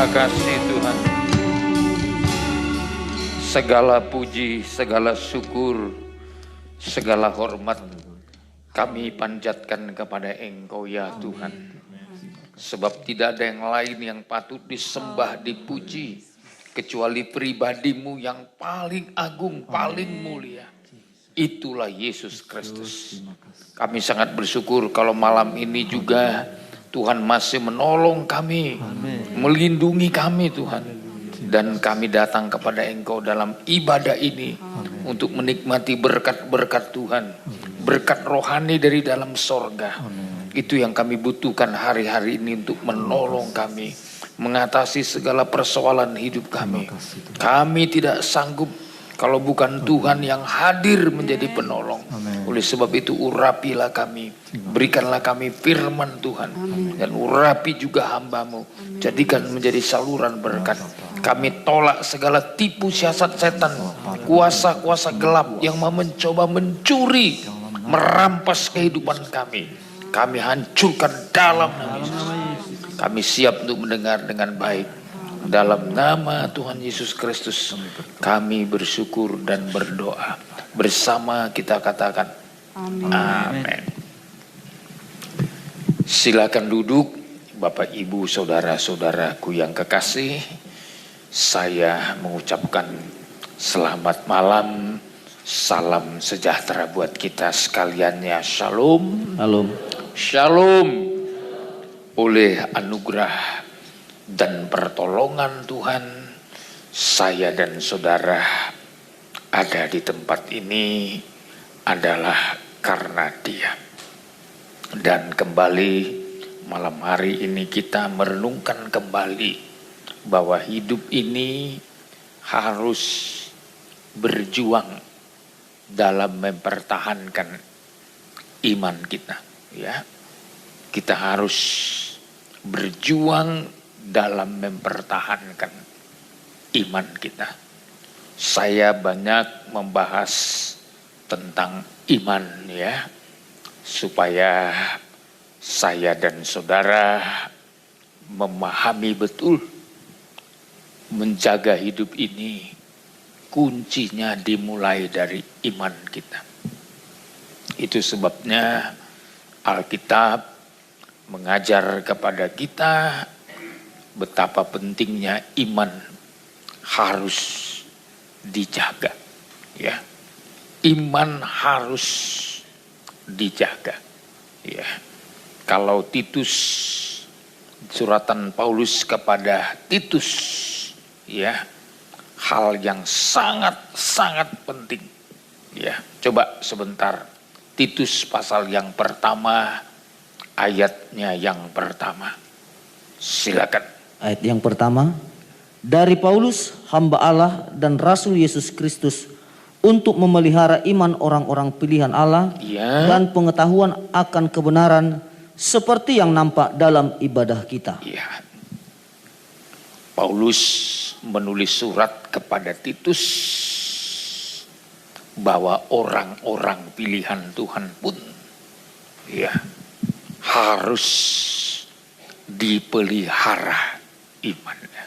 Terima kasih Tuhan. Segala puji, segala syukur, segala hormat kami panjatkan kepada Engkau ya Tuhan. Sebab tidak ada yang lain yang patut disembah, dipuji, kecuali pribadi-Mu yang paling agung, paling mulia. Itulah Yesus Kristus. Kami sangat bersyukur kalau malam ini juga Tuhan masih menolong kami, melindungi kami Tuhan. Dan kami datang kepada Engkau dalam ibadah ini untuk menikmati berkat-berkat Tuhan, berkat rohani dari dalam sorga. Itu yang kami butuhkan hari-hari ini untuk menolong kami, mengatasi segala persoalan hidup kami. Kami tidak sanggup kalau bukan Tuhan yang hadir menjadi penolong. Oleh sebab itu urapilah kami, berikanlah kami firman Tuhan, dan urapi juga hamba-Mu, jadikan menjadi saluran berkat. Kami tolak segala tipu siasat setan, kuasa-kuasa gelap yang mau mencoba mencuri, merampas kehidupan kami. Kami hancurkan dalam nama Yesus. Kami siap untuk mendengar dengan baik. Dalam nama Tuhan Yesus Kristus kami bersyukur dan berdoa. Bersama kita katakan amin. Silakan duduk Bapak Ibu saudara-saudaraku yang kekasih. Saya mengucapkan selamat malam, salam sejahtera buat kita sekaliannya. Shalom. Shalom. Oleh anugerah dan pertolongan Tuhan, saya dan saudara ada di tempat ini adalah karena Dia. Dan kembali malam hari ini kita merenungkan kembali bahwa hidup ini harus berjuang dalam mempertahankan iman kita, ya. Kita harus berjuang dalam mempertahankan iman kita. Saya banyak membahas tentang iman, ya, supaya saya dan saudara memahami betul menjaga hidup ini kuncinya dimulai dari iman kita. Itu sebabnya Alkitab mengajar kepada kita betapa pentingnya iman harus dijaga, ya. Iman harus dijaga, ya. Kalau Titus, suratan Paulus kepada Titus, ya, hal yang sangat-sangat penting, ya. Coba sebentar, Titus pasal yang pertama, ayatnya yang pertama. Silakan. Ayat yang pertama, dari Paulus, hamba Allah dan Rasul Yesus Kristus, untuk memelihara iman orang-orang pilihan Allah, ya, dan pengetahuan akan kebenaran seperti yang nampak dalam ibadah kita. Ya. Paulus menulis surat kepada Titus bahwa orang-orang pilihan Tuhan pun, ya, harus dipelihara imannya.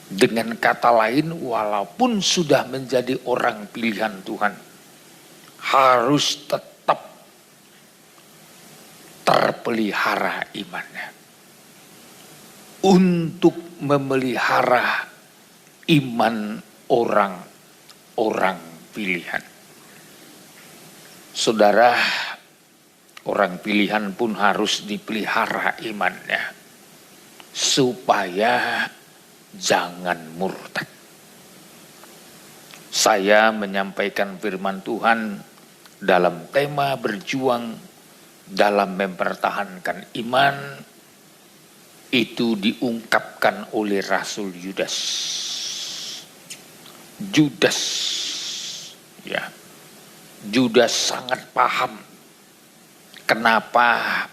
Dengan kata lain, walaupun sudah menjadi orang pilihan Tuhan, harus tetap terpelihara imannya. Untuk memelihara iman orang-orang pilihan. Saudara, orang pilihan pun harus dipelihara imannya supaya jangan murtad. Saya menyampaikan firman Tuhan dalam tema berjuang dalam mempertahankan iman. Itu diungkapkan oleh Rasul Yudas. Ya. Yudas sangat paham kenapa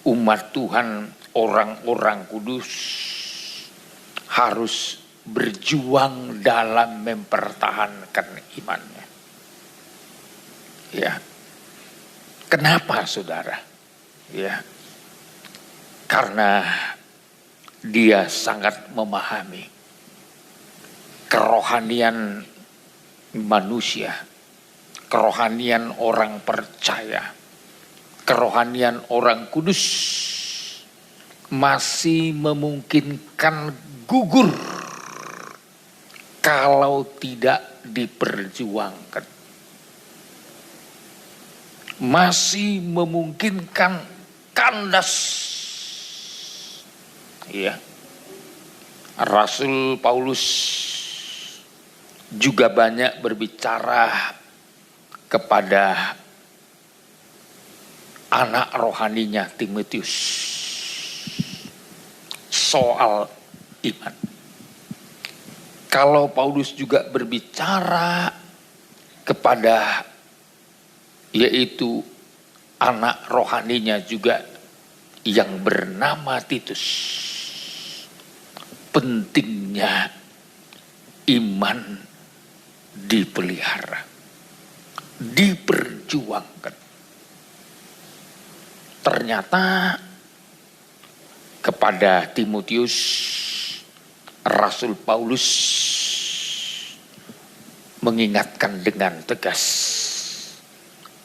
umat Tuhan, orang-orang kudus harus berjuang dalam mempertahankan imannya. Ya. Kenapa saudara? Ya. Karena dia sangat memahami kerohanian manusia, kerohanian orang percaya, kerohanian orang kudus masih memungkinkan gugur kalau tidak diperjuangkan. Masih memungkinkan kandas. Ya. Rasul Paulus juga banyak berbicara kepada anak rohaninya Timotius soal iman. Kalau Paulus juga berbicara kepada yaitu anak rohaninya juga yang bernama Titus, pentingnya iman dipelihara, diperjuangkan. Ternyata kepada Timotius Rasul Paulus mengingatkan dengan tegas,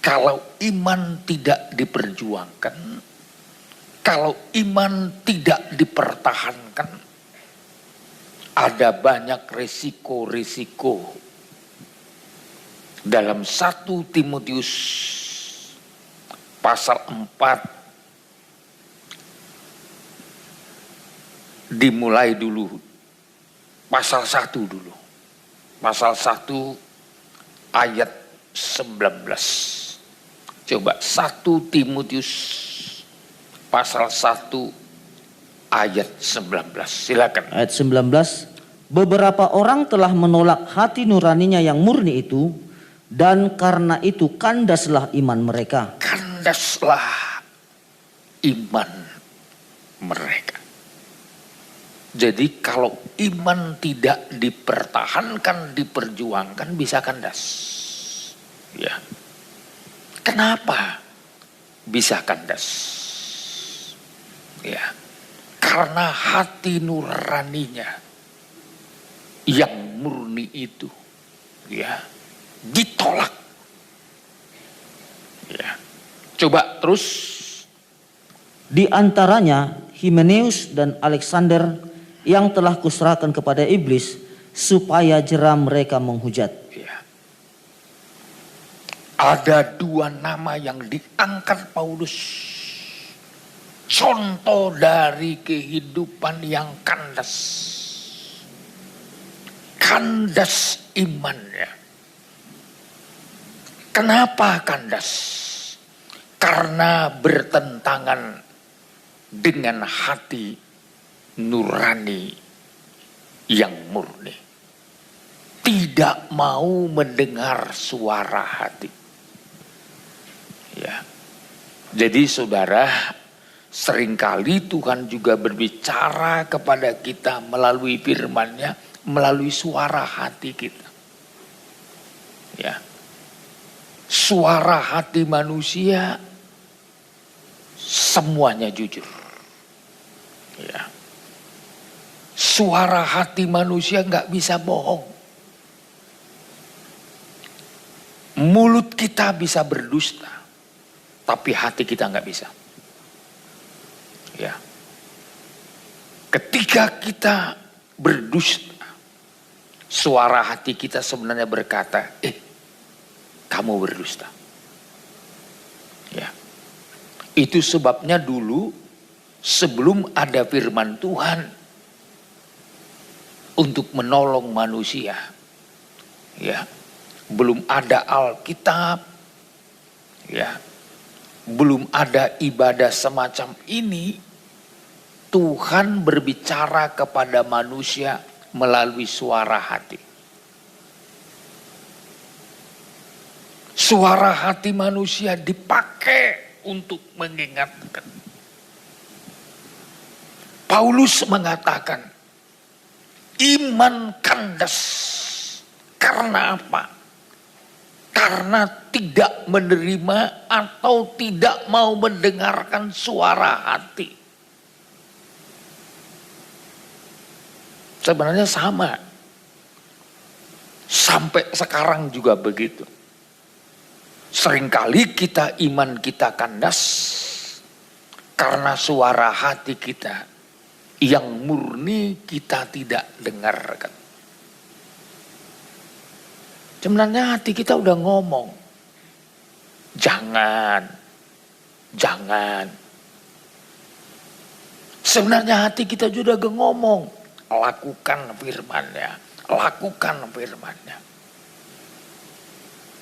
kalau iman tidak diperjuangkan, kalau iman tidak dipertahankan, ada banyak risiko-risiko. Dalam 1 Timotius pasal 4 dimulai dulu. Pasal 1 dulu. Pasal 1 ayat 19. Coba 1 Timotius pasal 1 ayat 19. Silakan. Ayat 19. Beberapa orang telah menolak hati nuraninya yang murni itu, dan karena itu kandaslah iman mereka. Kandaslah iman mereka. Jadi kalau iman tidak dipertahankan, diperjuangkan, bisa kandas. Ya. Kenapa bisa kandas? Ya. Karena hati nuraninya yang murni itu, ya, ditolak. Ya. Coba terus. Di antaranya Himeneus dan Alexander yang telah kuserahkan kepada iblis supaya jera mereka menghujat. Ya. Ada 2 nama yang diangkat Paulus. Contoh dari kehidupan yang kandas. Kandas imannya. Kenapa kandas? Karena bertentangan dengan hati nurani yang murni. Tidak mau mendengar suara hati. Ya. Jadi saudara, seringkali Tuhan juga berbicara kepada kita melalui firman-Nya, melalui suara hati kita. Ya. Suara hati manusia semuanya jujur. Ya. Suara hati manusia nggak bisa bohong. Mulut kita bisa berdusta, tapi hati kita nggak bisa. Ya. Ketika kita berdusta, suara hati kita sebenarnya berkata, kamu berdusta. Ya. Itu sebabnya dulu sebelum ada firman Tuhan untuk menolong manusia, ya, belum ada Alkitab, ya, belum ada ibadah semacam ini, Tuhan berbicara kepada manusia melalui suara hati. Suara hati manusia dipakai untuk mengingatkan. Paulus mengatakan, iman kandas. Karena apa? Karena tidak menerima atau tidak mau mendengarkan suara hati. Sebenarnya sama. Sampai sekarang juga begitu. Seringkali iman kita kandas karena suara hati kita yang murni kita tidak dengarkan. Sebenarnya hati kita udah ngomong, jangan. Sebenarnya hati kita juga ngomong, lakukan firman-Nya.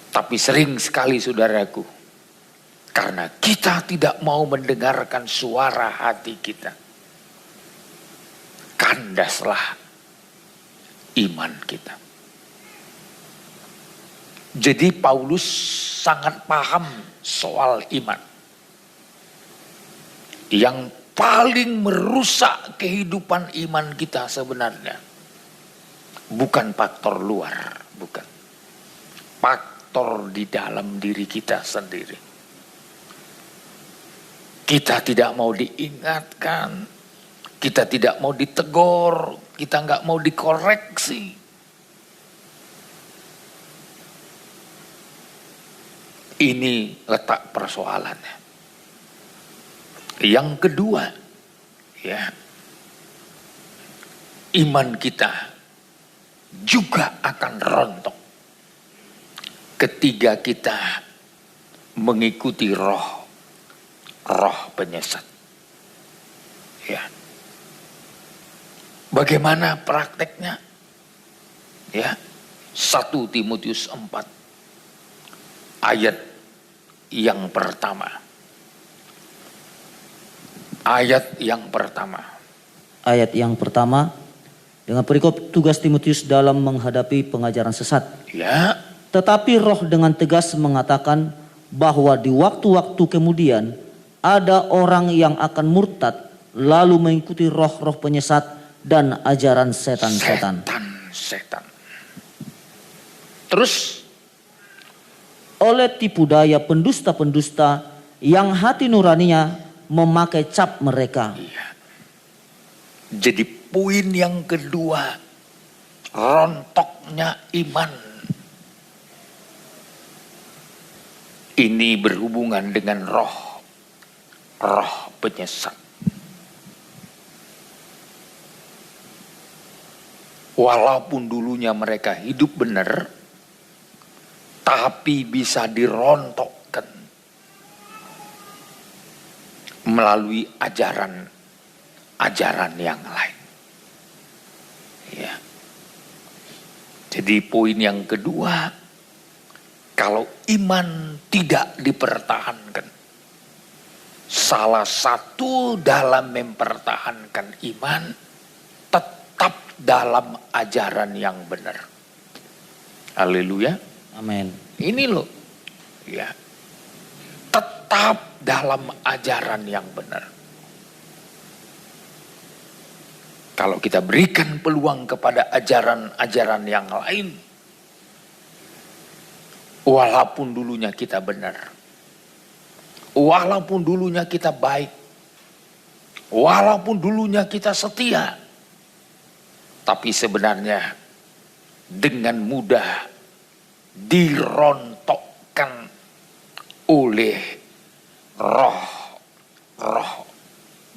Tapi sering sekali saudaraku, karena kita tidak mau mendengarkan suara hati kita, kandaslah iman kita. Jadi Paulus sangat paham soal iman. Yang paling merusak kehidupan iman kita sebenarnya bukan faktor luar, bukan. Faktor di dalam diri kita sendiri. Kita tidak mau diingatkan, kita tidak mau ditegur, kita nggak mau dikoreksi. Ini letak persoalannya. Yang kedua, ya, iman kita juga akan rontok ketika kita mengikuti roh penyesat. Ya. Bagaimana prakteknya? Ya. 1 Timotius 4 ayat yang pertama. Ayat yang pertama dengan perikop tugas Timotius dalam menghadapi pengajaran sesat. Ya. Tetapi roh dengan tegas mengatakan bahwa di waktu-waktu kemudian ada orang yang akan murtad lalu mengikuti roh-roh penyesat dan ajaran setan-setan. Setan. Terus oleh tipu daya pendusta-pendusta yang hati nuraninya memakai cap mereka. Iya. Jadi poin yang kedua, rontoknya iman. Ini berhubungan dengan roh penyesat. Walaupun dulunya mereka hidup benar, tapi bisa dirontokkan melalui ajaran yang lain. Ya. Jadi poin yang kedua, kalau iman tidak dipertahankan, salah satu dalam mempertahankan iman tetap dalam ajaran yang benar. Haleluya. Amin. Ini loh, ya, tetap dalam ajaran yang benar. Kalau kita berikan peluang kepada ajaran-ajaran yang lain, walaupun dulunya kita benar, walaupun dulunya kita baik, walaupun dulunya kita setia, tapi sebenarnya dengan mudah dirontokkan oleh roh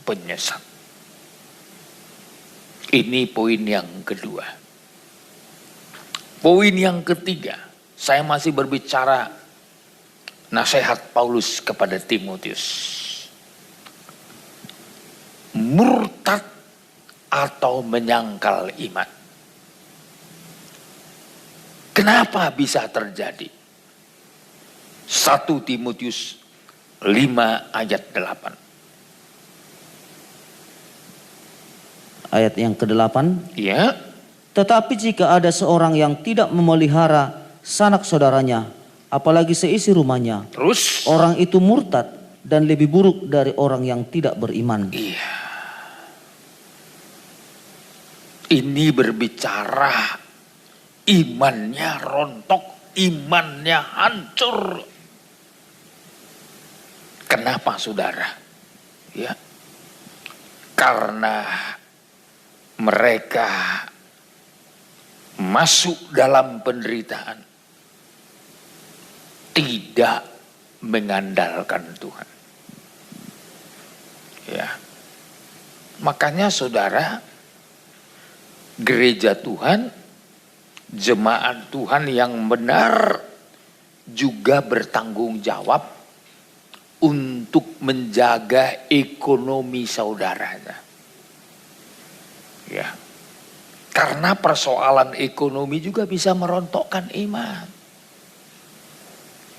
penyesat. Ini poin yang kedua. Poin yang ketiga, saya masih berbicara nasihat Paulus kepada Timotius. Murtad atau menyangkal iman. Kenapa bisa terjadi? 1 Timotius 5 ayat 8. Ayat yang ke-8. Ya. Tetapi jika ada seorang yang tidak memelihara sanak saudaranya, apalagi seisi rumahnya, terus orang itu murtad dan lebih buruk dari orang yang tidak beriman. Iya. Ini berbicara imannya rontok, imannya hancur. Kenapa saudara? Ya. Karena mereka masuk dalam penderitaan tidak mengandalkan Tuhan. Ya. Makanya saudara, gereja Tuhan, jemaat Tuhan yang benar juga bertanggung jawab untuk menjaga ekonomi saudaranya. Ya. Karena persoalan ekonomi juga bisa merontokkan iman.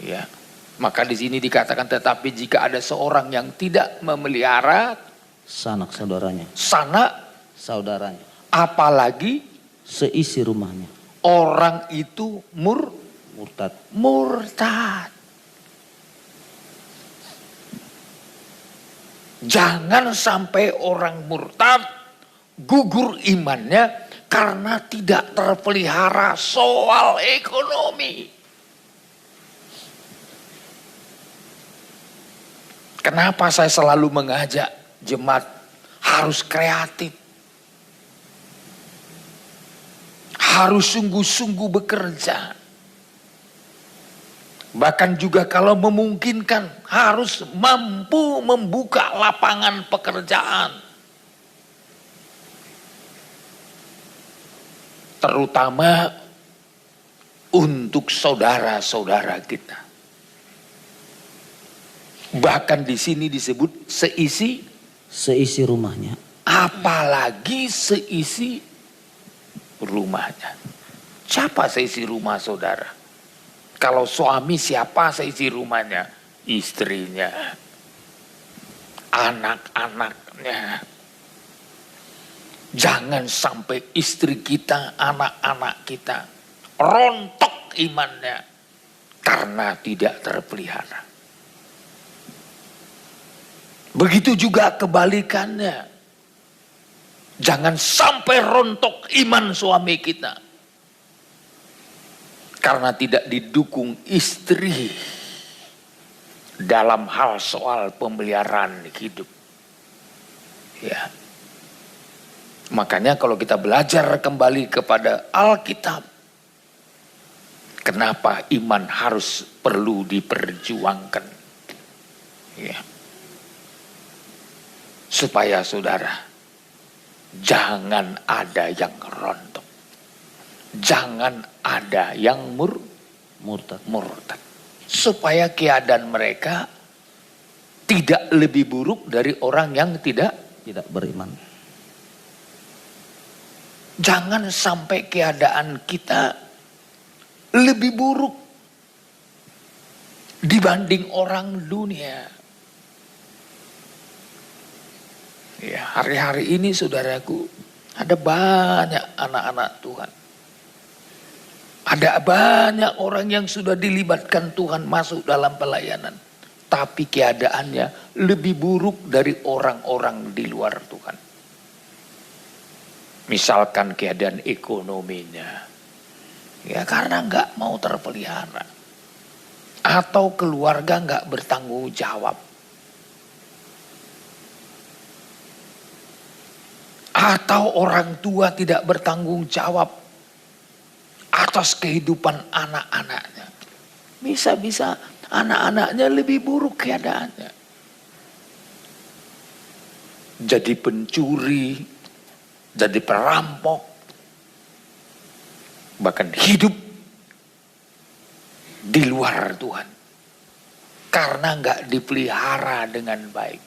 Ya. Maka di sini dikatakan, tetapi jika ada seorang yang tidak memelihara sanak saudaranya, saudaranya, apalagi seisi rumahnya, orang itu murtad. Jangan sampai orang murtad gugur imannya karena tidak terpelihara soal ekonomi. Kenapa saya selalu mengajak jemaat harus kreatif, harus sungguh-sungguh bekerja. Bahkan juga kalau memungkinkan harus mampu membuka lapangan pekerjaan. Terutama untuk saudara-saudara kita. Bahkan di sini disebut seisi rumahnya. Apalagi seisi rumahnya. Siapa seisi rumah saudara? Kalau suami, siapa seisi rumahnya? Istrinya, anak-anaknya. Jangan sampai istri kita, anak-anak kita rontok imannya karena tidak terpelihara. Begitu juga kebalikannya. Jangan sampai rontok iman suami kita karena tidak didukung istri dalam hal soal pemeliharaan hidup. Ya. Makanya kalau kita belajar kembali kepada Alkitab, kenapa iman harus perlu diperjuangkan? Ya. Supaya saudara, jangan ada yang rontok. Jangan ada yang murtad. Supaya keadaan mereka tidak lebih buruk dari orang yang tidak beriman. Jangan sampai keadaan kita lebih buruk dibanding orang dunia. Ya, hari-hari ini saudaraku, ada banyak anak-anak Tuhan. Ada banyak orang yang sudah dilibatkan Tuhan masuk dalam pelayanan. Tapi keadaannya lebih buruk dari orang-orang di luar Tuhan. Misalkan keadaan ekonominya. Ya karena nggak mau terpelihara. Atau keluarga nggak bertanggung jawab. Atau orang tua tidak bertanggung jawab atas kehidupan anak-anaknya. Bisa-bisa anak-anaknya lebih buruk keadaannya. Jadi pencuri, jadi perampok, bahkan hidup di luar Tuhan. Karena nggak dipelihara dengan baik.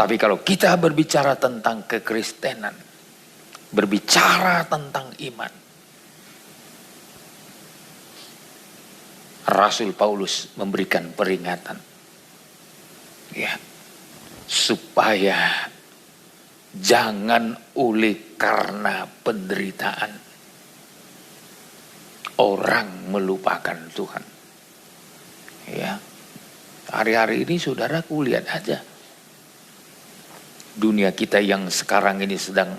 Tapi kalau kita berbicara tentang kekristenan, berbicara tentang iman, Rasul Paulus memberikan peringatan, ya, supaya jangan oleh karena penderitaan orang melupakan Tuhan. Ya, hari-hari ini saudaraku lihat aja. Dunia kita yang sekarang ini sedang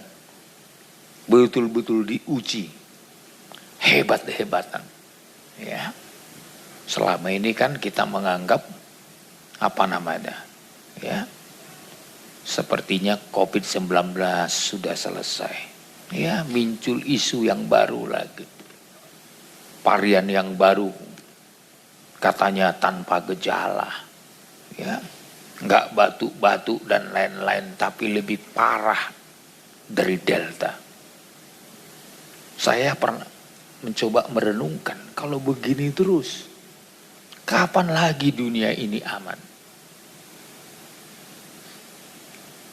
betul-betul diuji hebat-hebatan. Ya. Selama ini kan kita menganggap apa namanya? Ya. Sepertinya COVID-19 sudah selesai. Ya, muncul isu yang baru lagi. Varian yang baru, katanya tanpa gejala. Ya, nggak batuk-batuk dan lain-lain, tapi lebih parah dari Delta. Saya pernah mencoba merenungkan, kalau begini terus, kapan lagi dunia ini aman?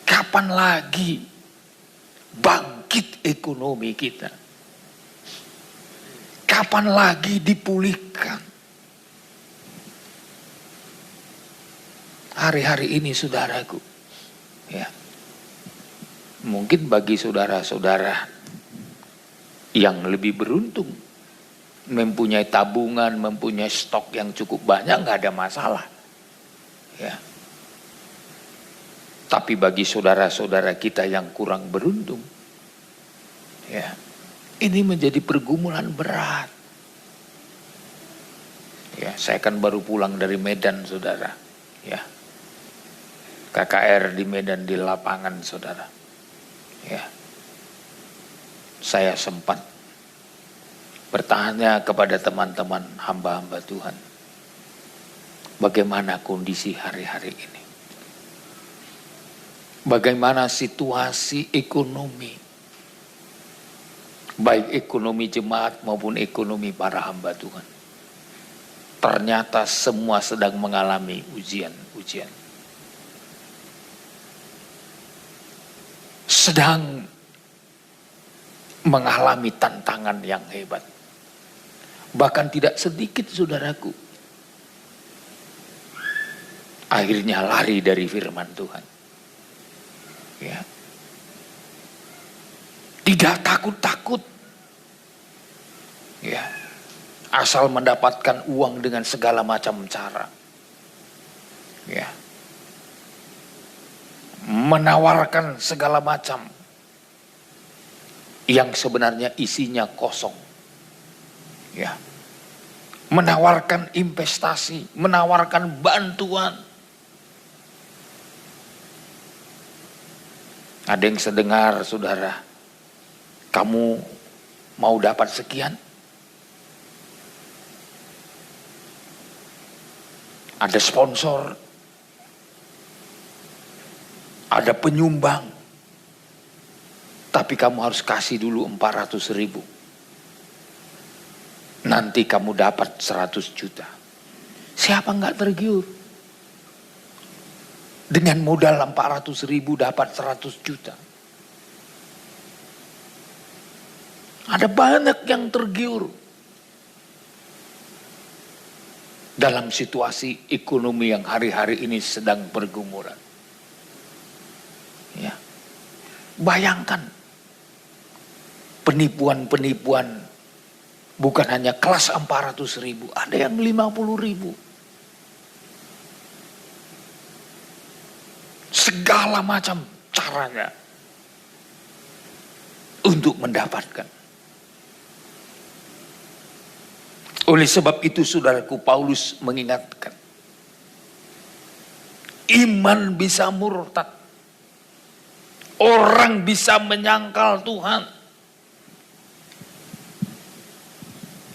Kapan lagi bangkit ekonomi kita? Kapan lagi dipulihkan? Hari-hari ini saudaraku, ya, mungkin bagi saudara-saudara yang lebih beruntung, mempunyai tabungan, mempunyai stok yang cukup banyak, nggak ada masalah. Ya. Tapi bagi saudara-saudara kita yang kurang beruntung, ya, ini menjadi pergumulan berat. Ya, saya kan baru pulang dari Medan, saudara. Ya, KKR di Medan di lapangan, saudara. Ya, saya sempat bertanya kepada teman-teman hamba-hamba Tuhan, bagaimana kondisi hari-hari ini? Bagaimana situasi ekonomi, baik ekonomi jemaat maupun ekonomi para hamba Tuhan? Ternyata semua sedang mengalami ujian-ujian. Sedang mengalami tantangan yang hebat. Bahkan tidak sedikit saudaraku akhirnya lari dari firman Tuhan. Ya. Tidak takut-takut. Ya. Asal mendapatkan uang dengan segala macam cara. Ya. Menawarkan segala macam yang sebenarnya isinya kosong. Ya. Menawarkan investasi, menawarkan bantuan. Ada yang sedengar, saudara, kamu mau dapat sekian? Ada sponsor, ada penyumbang, tapi kamu harus kasih dulu 400.000. Nanti kamu dapat 100 juta. Siapa nggak tergiur? Dengan modal 400.000 dapat 100 juta. Ada banyak yang tergiur. Dalam situasi ekonomi yang hari-hari ini sedang bergumuran. Ya. Bayangkan. Penipuan-penipuan. Bukan hanya kelas 400.000. Ada yang 50.000. Segala macam caranya untuk mendapatkan. Oleh sebab itu saudaraku, Paulus mengingatkan, iman bisa murtad, orang bisa menyangkal Tuhan,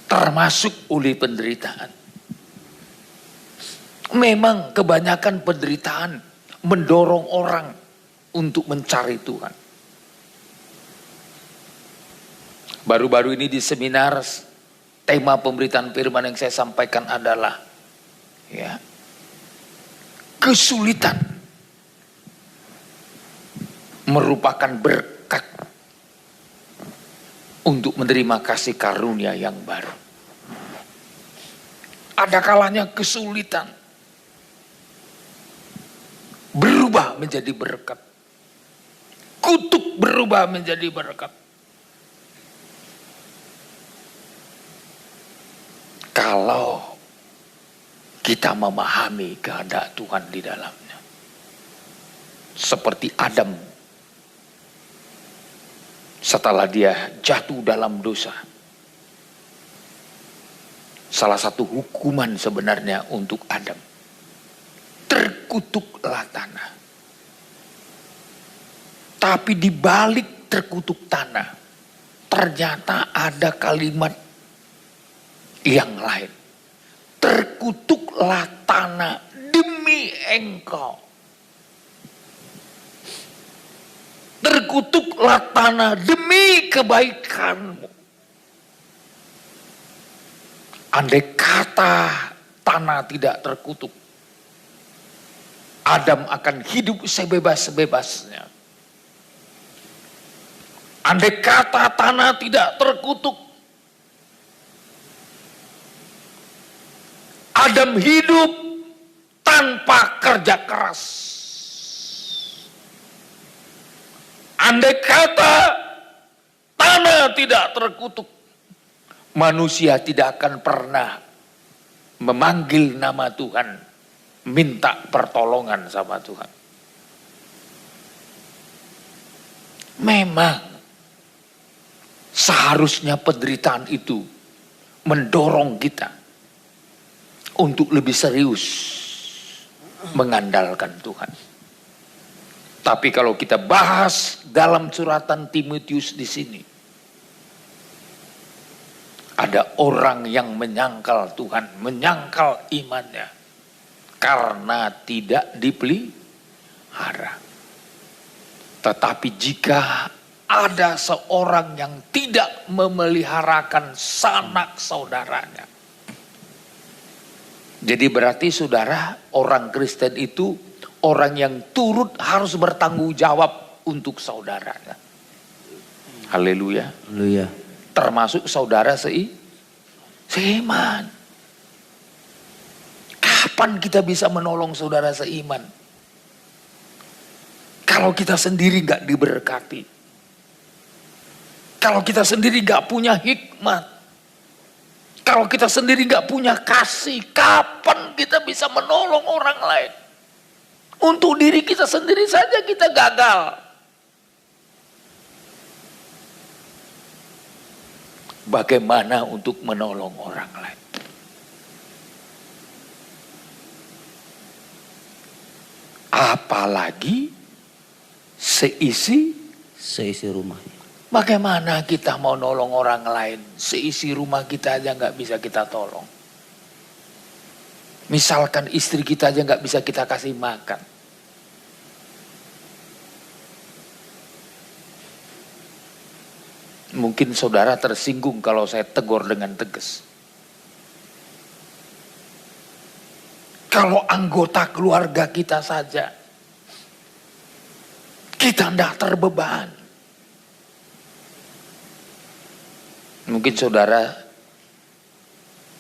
termasuk oleh penderitaan. Memang kebanyakan penderitaan mendorong orang untuk mencari Tuhan. Baru-baru ini di seminar, tema pemberitaan firman yang saya sampaikan adalah, ya, kesulitan merupakan berkat untuk menerima kasih karunia yang baru. Ada kalanya kesulitan berubah menjadi berkat. Kutuk berubah menjadi berkat. Kalau kita memahami kehendak Tuhan di dalamnya. Seperti Adam. Setelah dia jatuh dalam dosa. Salah satu hukuman sebenarnya untuk Adam. Terkutuklah tanah. Tapi di balik terkutuk tanah, ternyata ada kalimat yang lain. Terkutuklah tanah demi engkau. Terkutuklah tanah demi kebaikanmu. Andai kata tanah tidak terkutuk, Adam akan hidup sebebas-bebasnya. Andai kata tanah tidak terkutuk, Adam hidup tanpa kerja keras. Andai kata tanah tidak terkutuk, manusia tidak akan pernah memanggil nama Tuhan, minta pertolongan sama Tuhan. Memang seharusnya penderitaan itu mendorong kita untuk lebih serius mengandalkan Tuhan. Tapi kalau kita bahas dalam suratan Timotius di sini, ada orang yang menyangkal Tuhan, menyangkal imannya karena tidak dipelihara. Tetapi jika ada seorang yang tidak memeliharakan sanak saudaranya, jadi berarti saudara, orang Kristen itu orang yang turut harus bertanggung jawab untuk saudaranya. Haleluya. Haleluya. Termasuk saudara seiman. Kapan kita bisa menolong saudara seiman? Kalau kita sendiri gak diberkati. Kalau kita sendiri gak punya hikmat. Kalau kita sendiri gak punya kasih, kapan kita bisa menolong orang lain? Untuk diri kita sendiri saja kita gagal. Bagaimana untuk menolong orang lain? Apalagi seisi rumahnya. Bagaimana kita mau nolong orang lain? Seisi rumah kita aja nggak bisa kita tolong. Misalkan istri kita aja nggak bisa kita kasih makan. Mungkin saudara tersinggung kalau saya tegur dengan tegas. Kalau anggota keluarga kita saja, kita tidak terbeban. Mungkin saudara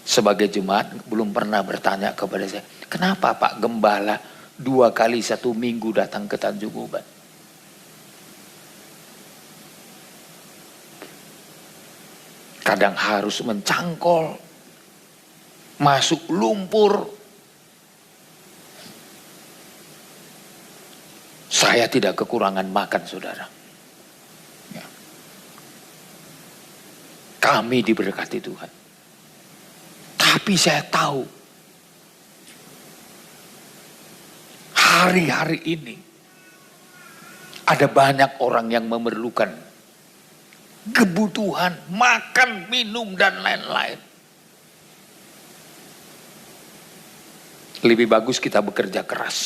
sebagai jemaat belum pernah bertanya kepada saya, kenapa Pak Gembala 2 kali 1 minggu datang ke Tanjung Uban? Kadang harus mencangkol, masuk lumpur. Saya tidak kekurangan makan, saudara. Ya. Kami diberkati Tuhan. Tapi saya tahu, hari-hari ini ada banyak orang yang memerlukan kebutuhan makan, minum, dan lain-lain. Lebih bagus kita bekerja keras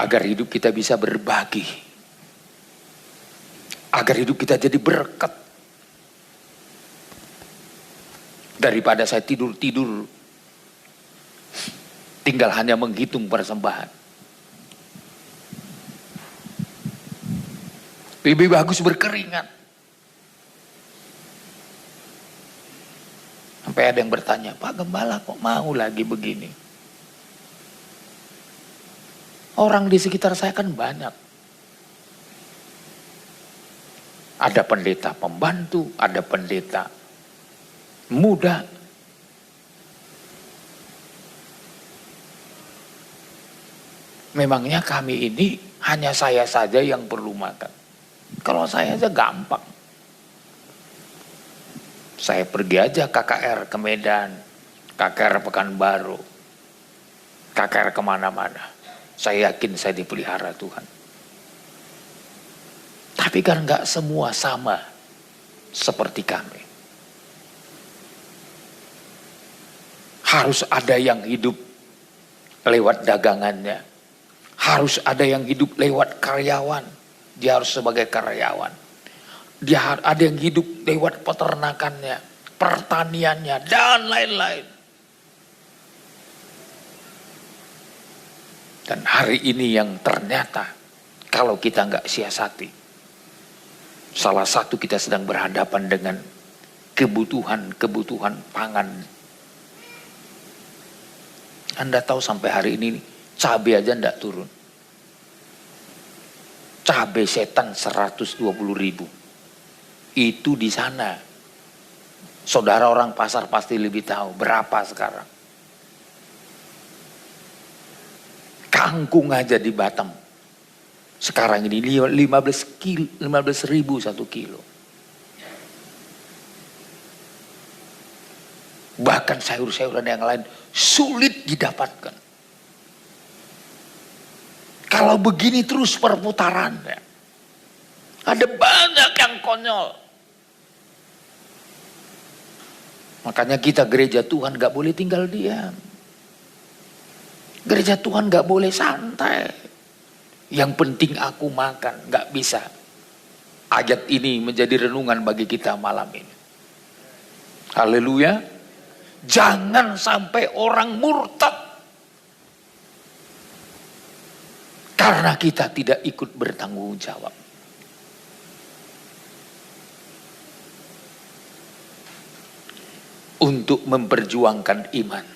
agar hidup kita bisa berbagi, agar hidup kita jadi berkat, daripada saya tidur-tidur tinggal hanya menghitung persembahan. Lebih bagus berkeringat. Sampai ada yang bertanya, Pak Gembala kok mau lagi begini? Orang di sekitar saya kan banyak. Ada pendeta pembantu, ada pendeta muda. Memangnya kami ini hanya saya saja yang perlu makan? Kalau saya aja gampang. Saya pergi aja KKR ke Medan, KKR Pekanbaru, KKR kemana-mana. Saya yakin saya dipelihara Tuhan. Tapi kan gak semua sama seperti kami. Harus ada yang hidup lewat dagangannya. Harus ada yang hidup lewat karyawan. Dia harus sebagai karyawan. Dia ada yang hidup lewat peternakannya, pertaniannya, dan lain-lain. Dan hari ini yang ternyata kalau kita nggak siasati, salah satu kita sedang berhadapan dengan kebutuhan pangan. Anda tahu sampai hari ini cabai aja nggak turun. Cabai setan 120.000. Itu di sana. Saudara orang pasar pasti lebih tahu berapa sekarang. Kangkung aja di Batam. Sekarang ini 15.000 1 kilo. Bahkan sayur-sayuran yang lain sulit didapatkan. Kalau begini terus perputarannya, ada banyak yang konyol. Makanya kita gereja Tuhan gak boleh tinggal diam. Gereja Tuhan gak boleh santai. Yang penting aku makan, gak bisa. Ayat ini menjadi renungan bagi kita malam ini. Haleluya. Jangan sampai orang murtad karena kita tidak ikut bertanggung jawab. Untuk memperjuangkan iman,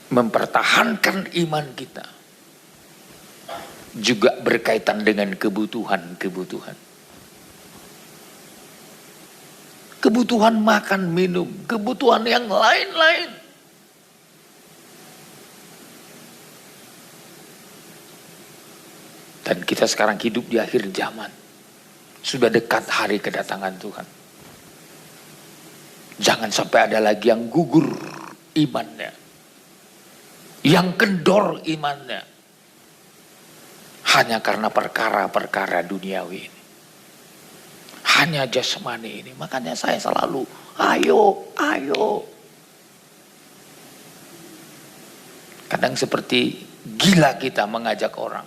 mempertahankan iman kita, juga berkaitan dengan kebutuhan. Kebutuhan makan, minum, kebutuhan yang lain-lain. Dan kita sekarang hidup di akhir zaman. Sudah dekat hari kedatangan Tuhan. Jangan sampai ada lagi yang gugur imannya. Yang kendor imannya. Hanya karena perkara-perkara duniawi ini. Hanya jasmani ini. Makanya saya selalu ayo. Kadang seperti gila kita mengajak orang.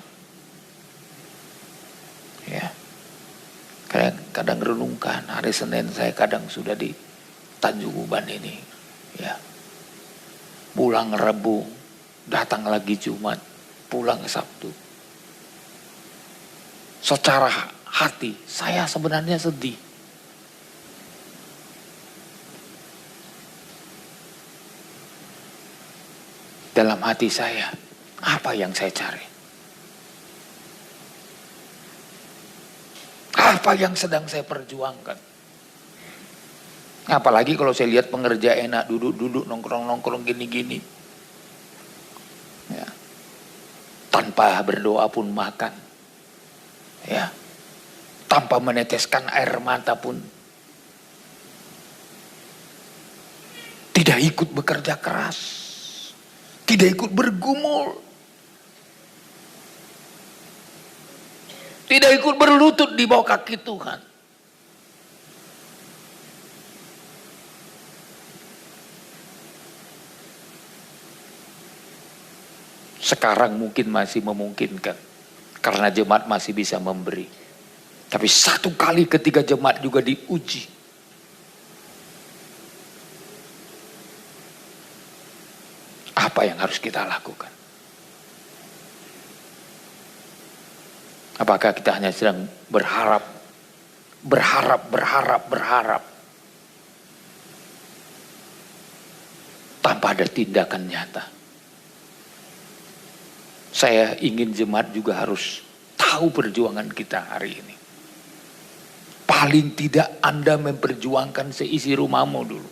Ya. Kadang renungkan hari Senin saya kadang sudah di Tanjung Uban ini. Ya. Pulang Rabu, datang lagi Jumat, pulang Sabtu. Secara hati saya sebenarnya sedih. Dalam hati saya, apa yang saya cari? Apa yang sedang saya perjuangkan? Apalagi kalau saya lihat pengerja enak, duduk-duduk, nongkrong-nongkrong gini-gini. Ya. Tanpa berdoa pun makan. Ya. Tanpa meneteskan air mata pun. Tidak ikut bekerja keras. Tidak ikut bergumul. Tidak ikut berlutut di bawah kaki Tuhan. Sekarang mungkin masih memungkinkan. Karena jemaat masih bisa memberi. Tapi satu kali ketika jemaat juga diuji. Apa yang harus kita lakukan? Apakah kita hanya sedang berharap tanpa ada tindakan nyata? Saya ingin jemaat juga harus tahu perjuangan kita hari ini. Paling tidak Anda memperjuangkan seisi rumahmu dulu.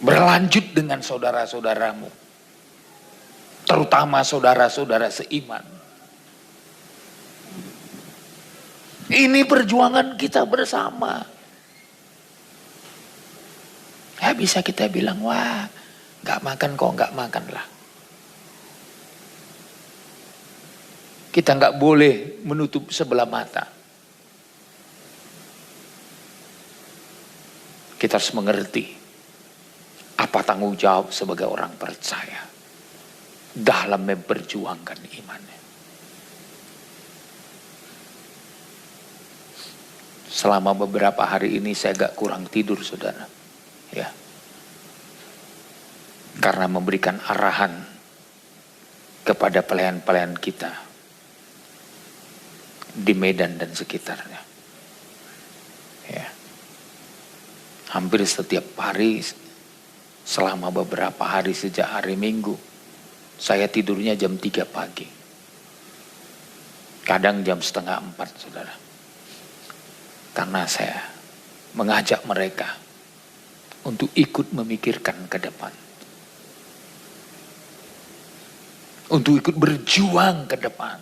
Berlanjut dengan saudara-saudaramu. Terutama saudara-saudara seiman. Ini perjuangan kita bersama. Ya bisa kita bilang, wah Nggak makan kok nggak makanlah. Kita nggak boleh menutup sebelah mata. Kita harus mengerti apa tanggung jawab sebagai orang percaya dalam memperjuangkan imannya. Selama beberapa hari ini saya agak kurang tidur, saudara. Ya. Karena memberikan arahan kepada pelayan-pelayan kita di Medan dan sekitarnya. Ya. Hampir setiap hari selama beberapa hari sejak hari Minggu, saya tidurnya jam 3 pagi. Kadang jam 3:30, saudara. Karena saya mengajak mereka untuk ikut memikirkan ke depan. Untuk ikut berjuang ke depan.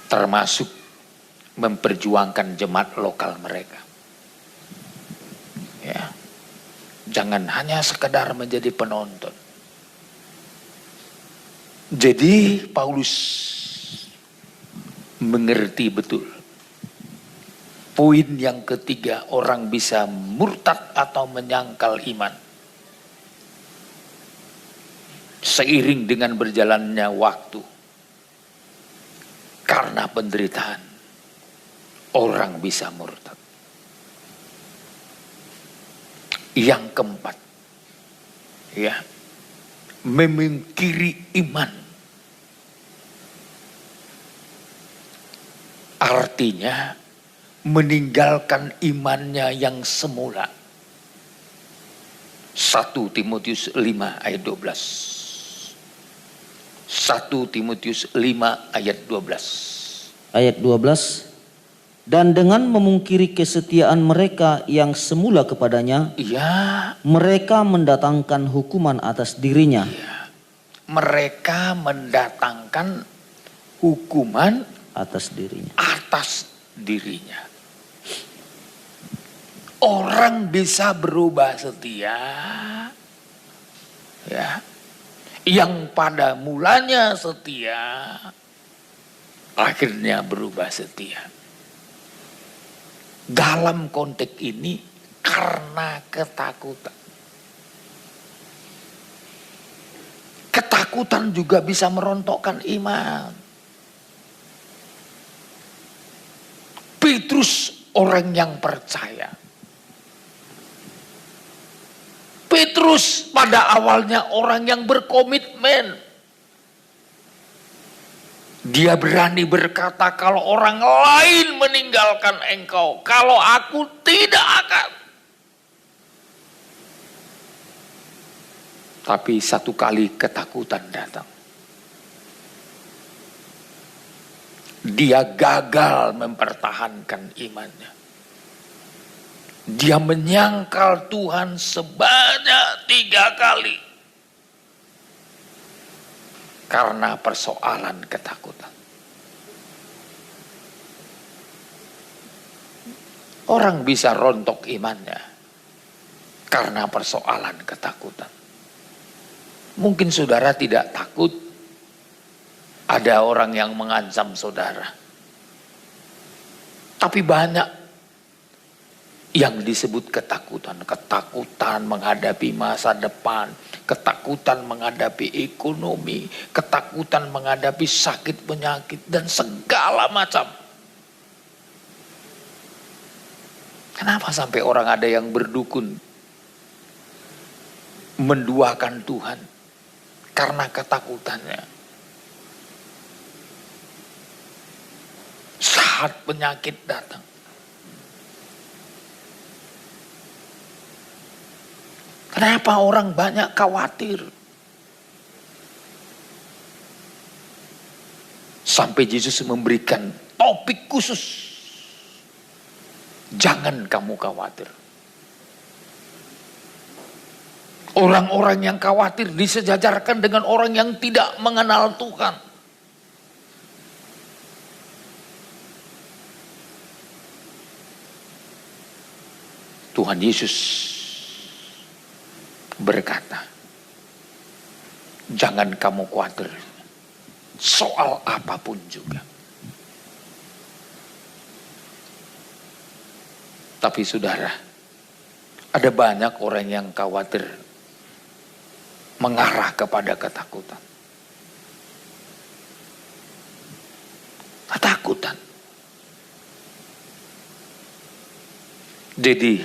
Termasuk memperjuangkan jemaat lokal mereka. Ya. Jangan hanya sekedar menjadi penonton. Jadi Paulus mengerti betul. Poin yang ketiga, orang bisa murtad atau menyangkal iman. Seiring dengan berjalannya waktu. Karena penderitaan, orang bisa murtad. Yang keempat, ya, memungkiri iman. Artinya meninggalkan imannya yang semula. 1 Timotius 5 ayat 12. 1 Timotius 5 ayat 12. Ayat 12. Dan dengan memungkiri kesetiaan mereka yang semula kepadanya, Ya, mereka mendatangkan hukuman atas dirinya. ya. Mereka mendatangkan hukuman Atas dirinya. atas dirinya. Orang bisa berubah setia, ya, yang pada mulanya setia, akhirnya berubah setia. Dalam konteks ini karena ketakutan. Ketakutan juga bisa merontokkan iman. Petrus orang yang percaya. Petrus pada awalnya orang yang berkomitmen. Dia berani berkata, kalau orang lain meninggalkan engkau, kalau aku tidak akan. Tapi satu kali ketakutan datang. Dia gagal mempertahankan imannya. Dia menyangkal Tuhan sebanyak 3 kali. Karena persoalan ketakutan. Orang bisa rontok imannya karena persoalan ketakutan. Mungkin saudara tidak takut ada orang yang mengancam saudara. Tapi banyak yang disebut ketakutan. Ketakutan menghadapi masa depan. Ketakutan menghadapi ekonomi. Ketakutan menghadapi sakit penyakit. Dan segala macam. Kenapa sampai orang ada yang berdukun? Menduakan Tuhan. Karena ketakutannya. Saat penyakit datang. Kenapa orang banyak khawatir? Sampai Yesus memberikan topik khusus. Jangan kamu khawatir. Orang-orang yang khawatir disejajarkan dengan orang yang tidak mengenal Tuhan. Tuhan Yesus berkata, jangan kamu khawatir soal apapun juga. Tapi saudara, ada banyak orang yang khawatir mengarah kepada ketakutan. Ketakutan. Jadi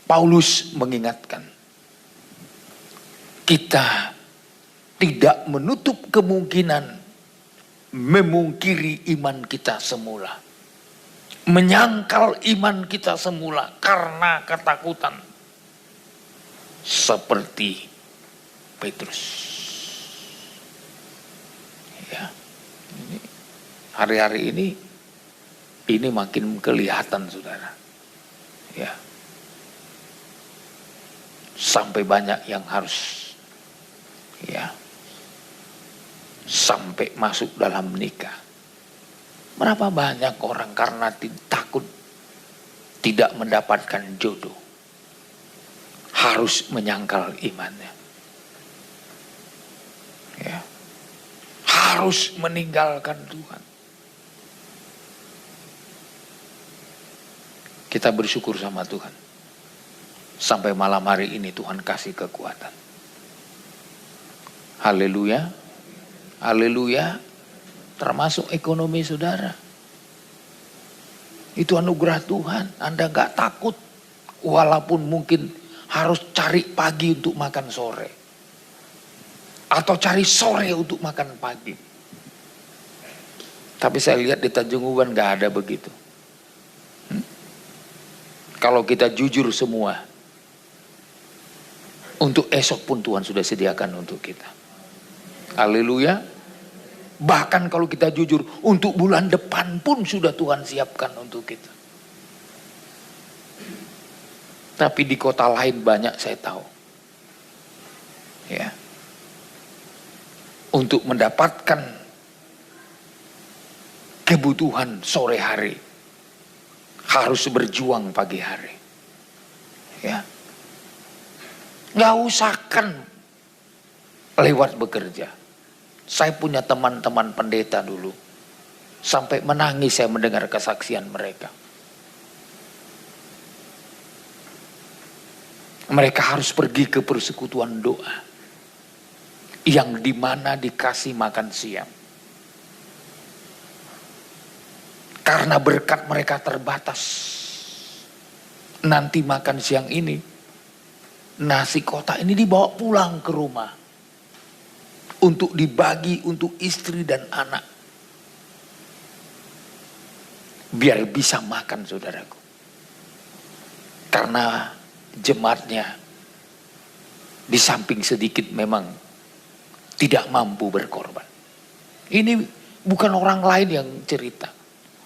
Paulus mengingatkan, kita tidak menutup kemungkinan memungkiri iman kita semula, menyangkal iman kita semula karena ketakutan, seperti Petrus. Ya, hari-hari ini makin kelihatan, saudara. Ya, sampai banyak yang harus, ya, sampai masuk dalam nikah. Berapa banyak orang karena takut tidak mendapatkan jodoh harus menyangkal imannya, ya, harus meninggalkan Tuhan. Kita bersyukur sama Tuhan. Sampai malam hari ini Tuhan kasih kekuatan. Haleluya. Haleluya. Termasuk ekonomi saudara. Itu anugerah Tuhan. Anda gak takut. Walaupun mungkin harus cari pagi untuk makan sore. Atau cari sore untuk makan pagi. Tapi saya lihat di Tanjung Uban gak ada begitu. Kalau kita jujur semua, untuk esok pun Tuhan sudah sediakan untuk kita. Haleluya. Bahkan kalau kita jujur, untuk bulan depan pun sudah Tuhan siapkan untuk kita. Tapi di kota lain banyak saya tahu. Ya. Untuk mendapatkan kebutuhan sore hari, harus berjuang pagi hari. Ya. Gak usahkan lewat bekerja. Saya punya teman-teman pendeta dulu. Sampai menangis saya mendengar kesaksian mereka. Mereka harus pergi ke persekutuan doa. Yang dimana dikasih makan siang. Karena berkat mereka terbatas. Nanti makan siang ini, nasi kotak ini dibawa pulang ke rumah. Untuk dibagi untuk istri dan anak. Biar bisa makan, saudaraku. Karena jemaatnya di samping sedikit memang tidak mampu berkorban. Ini bukan orang lain yang cerita.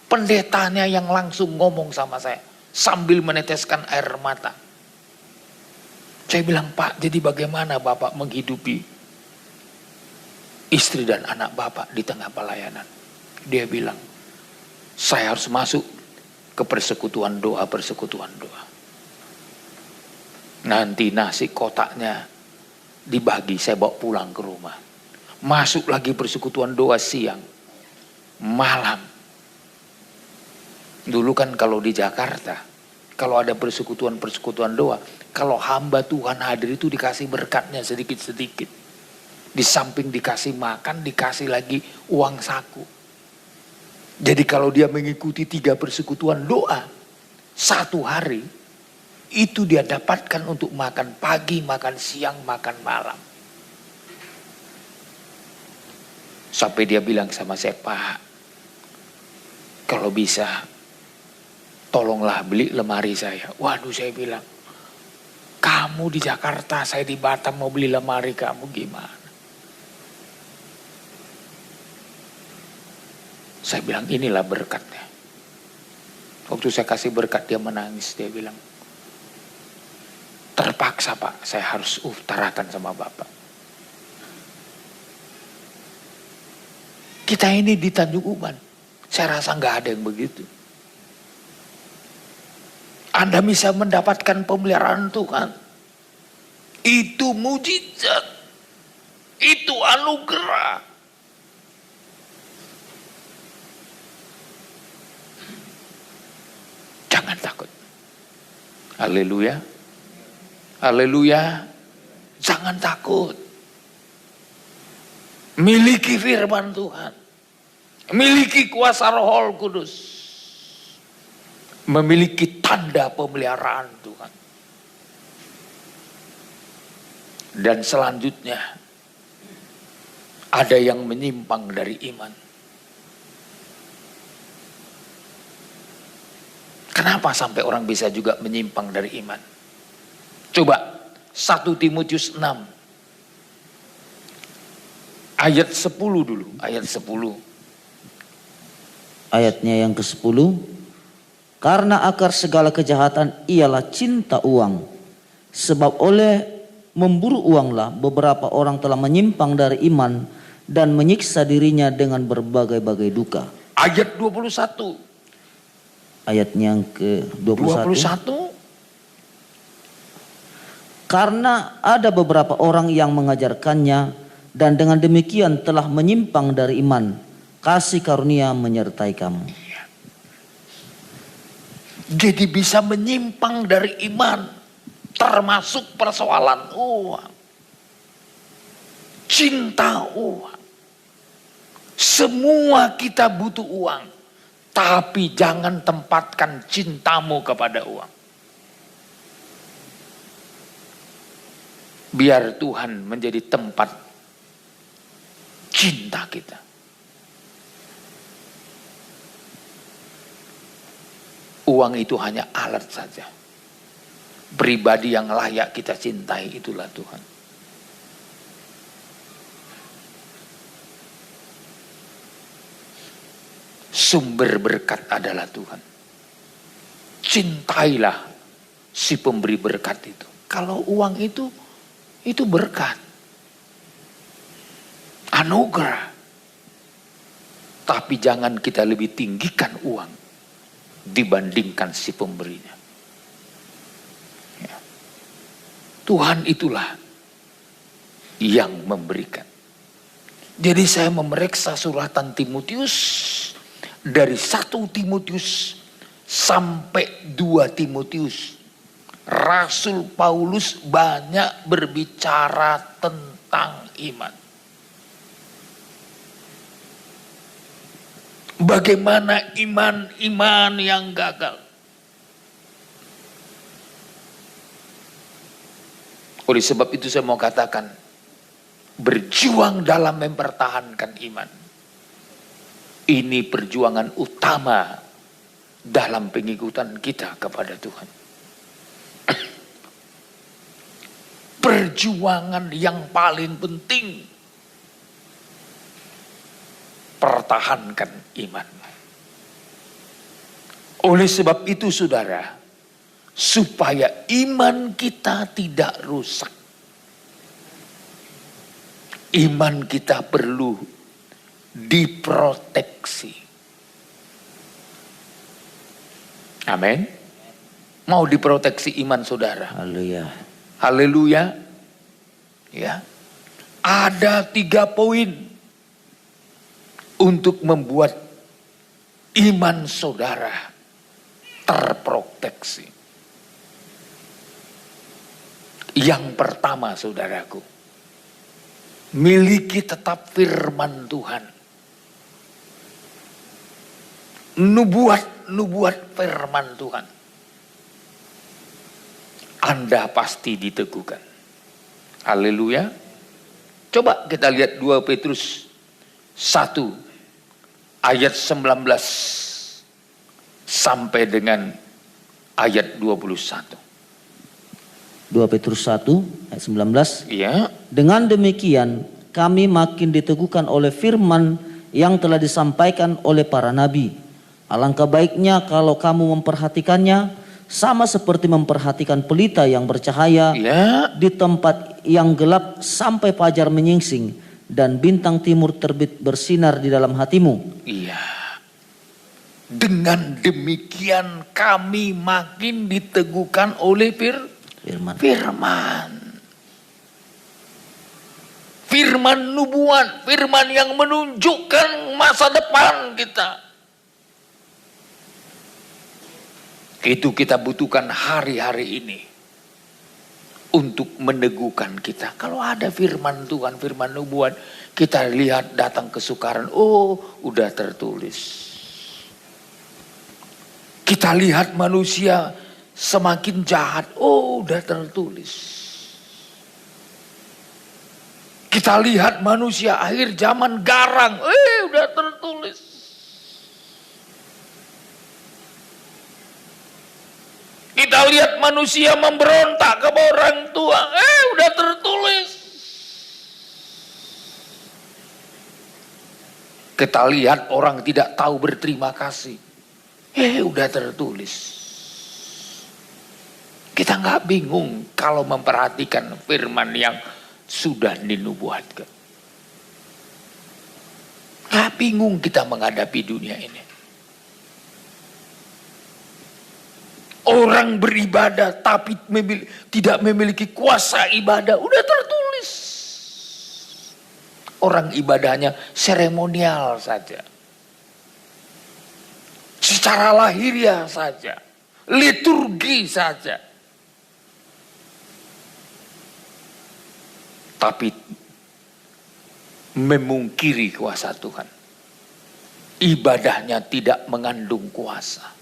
Pendetanya yang langsung ngomong sama saya sambil meneteskan air mata. Saya bilang, Pak, jadi bagaimana Bapak menghidupi istri dan anak Bapak di tengah pelayanan? Dia bilang, saya harus masuk ke persekutuan doa. Nanti nasi kotaknya dibagi, saya bawa pulang ke rumah. Masuk lagi persekutuan doa siang, malam. Dulu kan kalau di Jakarta, kalau ada persekutuan doa, kalau hamba Tuhan hadir itu dikasih berkatnya sedikit-sedikit. Di samping dikasih makan, dikasih lagi uang saku. Jadi kalau dia mengikuti 3 persekutuan doa, 1 hari, itu dia dapatkan untuk makan pagi, makan siang, makan malam. Sampai dia bilang sama saya, Pak, kalau bisa, tolonglah beli lemari saya. Waduh, saya bilang, kamu di Jakarta, saya di Batam mau beli lemari, kamu gimana? Saya bilang, inilah berkatnya. Waktu saya kasih berkat, dia menangis. Dia bilang, terpaksa Pak, saya harus utarakan sama Bapak. Kita ini di Tanjung Uban, saya rasa gak ada yang begitu. Anda bisa mendapatkan pemeliharaan Tuhan. Itu mujizat. Itu anugerah. Jangan takut. Haleluya. Haleluya. Jangan takut. Miliki firman Tuhan. Miliki kuasa Roh Kudus. Memiliki tanda pemeliharaan Tuhan. Dan selanjutnya ada yang menyimpang dari iman. Kenapa sampai orang bisa juga menyimpang dari iman? Coba 1 Timotius 6 ayat 10 dulu, ayat 10. Ayatnya yang ke-10. Karena akar segala kejahatan ialah cinta uang. Sebab oleh memburu uanglah beberapa orang telah menyimpang dari iman dan menyiksa dirinya dengan berbagai-bagai duka. Ayat 21. Ayatnya yang ke-21. 21. Karena ada beberapa orang yang mengajarkannya dan dengan demikian telah menyimpang dari iman. Kasih karunia menyertai kamu. Jadi bisa menyimpang dari iman, termasuk persoalan uang, cinta uang. Semua kita butuh uang, tapi jangan tempatkan cintamu kepada uang. Biar Tuhan menjadi tempat cinta kita. Uang itu hanya alat saja. Pribadi yang layak kita cintai itulah Tuhan. Sumber berkat adalah Tuhan. Cintailah si pemberi berkat itu. Kalau uang itu berkat. Anugerah. Tapi jangan kita lebih tinggikan uang dibandingkan si pemberinya. Ya. Tuhan itulah yang memberikan. Jadi saya memeriksa suratan Timotius dari 1 Timotius sampai 2 Timotius. Rasul Paulus banyak berbicara tentang iman. Bagaimana iman yang gagal. Oleh sebab itu saya mau katakan, berjuang dalam mempertahankan iman. Ini perjuangan utama dalam pengikutan kita kepada Tuhan. Perjuangan yang paling penting. Pertahankan iman. Oleh sebab itu saudara, supaya iman kita tidak rusak, iman kita perlu diproteksi. Amin. Mau diproteksi iman saudara? Haleluya. Haleluya. Ya. Ada 3 poin untuk membuat iman saudara terproteksi. Yang pertama saudaraku, miliki tetap firman Tuhan. Nubuat firman Tuhan. Anda pasti diteguhkan. Haleluya. Coba kita lihat 2 Petrus 1 ayat 19 sampai dengan ayat 21. 2 Petrus 1 ayat 19. Iya. Dengan demikian kami makin diteguhkan oleh firman yang telah disampaikan oleh para nabi. Alangkah baiknya kalau kamu memperhatikannya sama seperti memperhatikan pelita yang bercahaya Iya. di tempat yang gelap sampai fajar menyingsing dan bintang timur terbit bersinar di dalam hatimu. Iya. Dengan demikian kami makin diteguhkan oleh firman. firman nubuat, firman yang menunjukkan masa depan kita. Itu kita butuhkan hari-hari ini untuk meneguhkan kita. Kalau ada firman Tuhan, firman nubuat, kita lihat datang kesukaran, oh udah tertulis. Kita lihat manusia semakin jahat, oh udah tertulis. Kita lihat manusia akhir zaman garang, udah tertulis. Kita lihat manusia memberontak ke orang tua, udah tertulis. Kita lihat orang tidak tahu berterima kasih, udah tertulis. Kita nggak bingung kalau memperhatikan firman yang sudah dinubuatkan. Nggak bingung kita menghadapi dunia ini. Orang beribadah tapi tidak memiliki kuasa ibadah, udah tertulis. Orang ibadahnya seremonial saja. Secara lahiriah saja. Liturgi saja. Tapi memungkiri kuasa Tuhan. Ibadahnya tidak mengandung kuasa.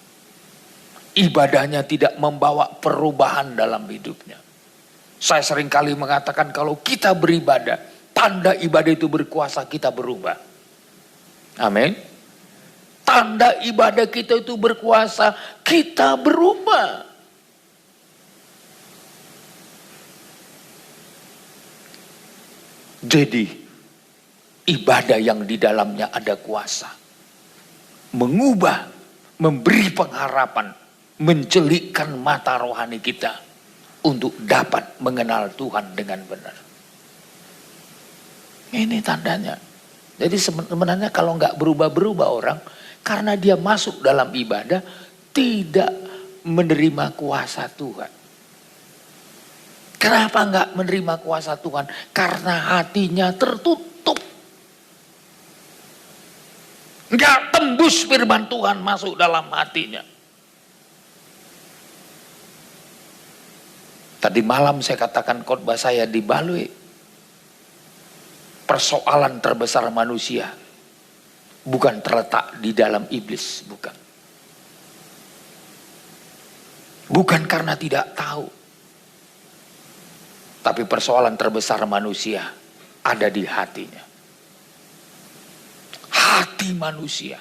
Ibadahnya tidak membawa perubahan dalam hidupnya. Saya seringkali mengatakan kalau kita beribadah, tanda ibadah itu berkuasa, kita berubah. Amin. Tanda ibadah kita itu berkuasa, kita berubah. Jadi ibadah yang di dalamnya ada kuasa, mengubah, memberi pengharapan, mencelikkan mata rohani kita untuk dapat mengenal Tuhan dengan benar. Ini tandanya. Jadi sebenarnya kalau nggak berubah-berubah orang, karena dia masuk dalam ibadah, tidak menerima kuasa Tuhan. Kenapa nggak menerima kuasa Tuhan? Karena hatinya tertutup. Nggak tembus firman Tuhan masuk dalam hatinya. Tadi malam saya katakan khotbah saya di Balui. Persoalan terbesar manusia bukan terletak di dalam iblis, bukan. Bukan karena tidak tahu. Tapi persoalan terbesar manusia ada di hatinya. Hati manusia.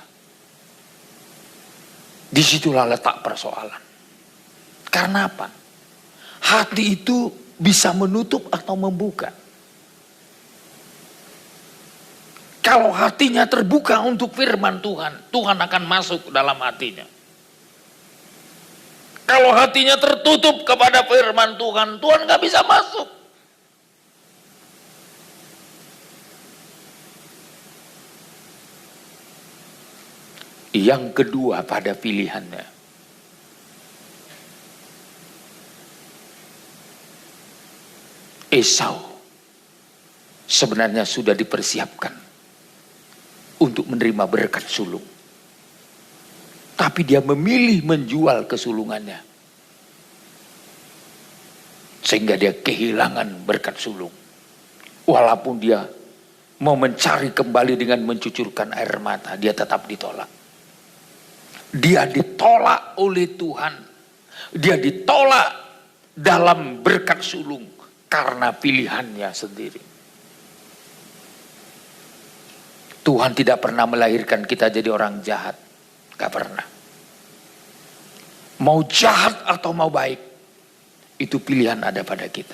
Disitulah letak persoalan. Karena apa? Hati itu bisa menutup atau membuka. Kalau hatinya terbuka untuk firman Tuhan, Tuhan akan masuk dalam hatinya. Kalau hatinya tertutup kepada firman Tuhan, Tuhan gak bisa masuk. Yang kedua pada pilihannya, Esau sebenarnya sudah dipersiapkan untuk menerima berkat sulung. Tapi dia memilih menjual kesulungannya. Sehingga dia kehilangan berkat sulung. Walaupun dia mau mencari kembali dengan mencucurkan air mata, dia tetap ditolak. Dia ditolak oleh Tuhan. Dia ditolak dalam berkat sulung karena pilihannya sendiri. Tuhan tidak pernah melahirkan kita jadi orang jahat. Gak pernah. Mau jahat atau mau baik, itu pilihan ada pada kita.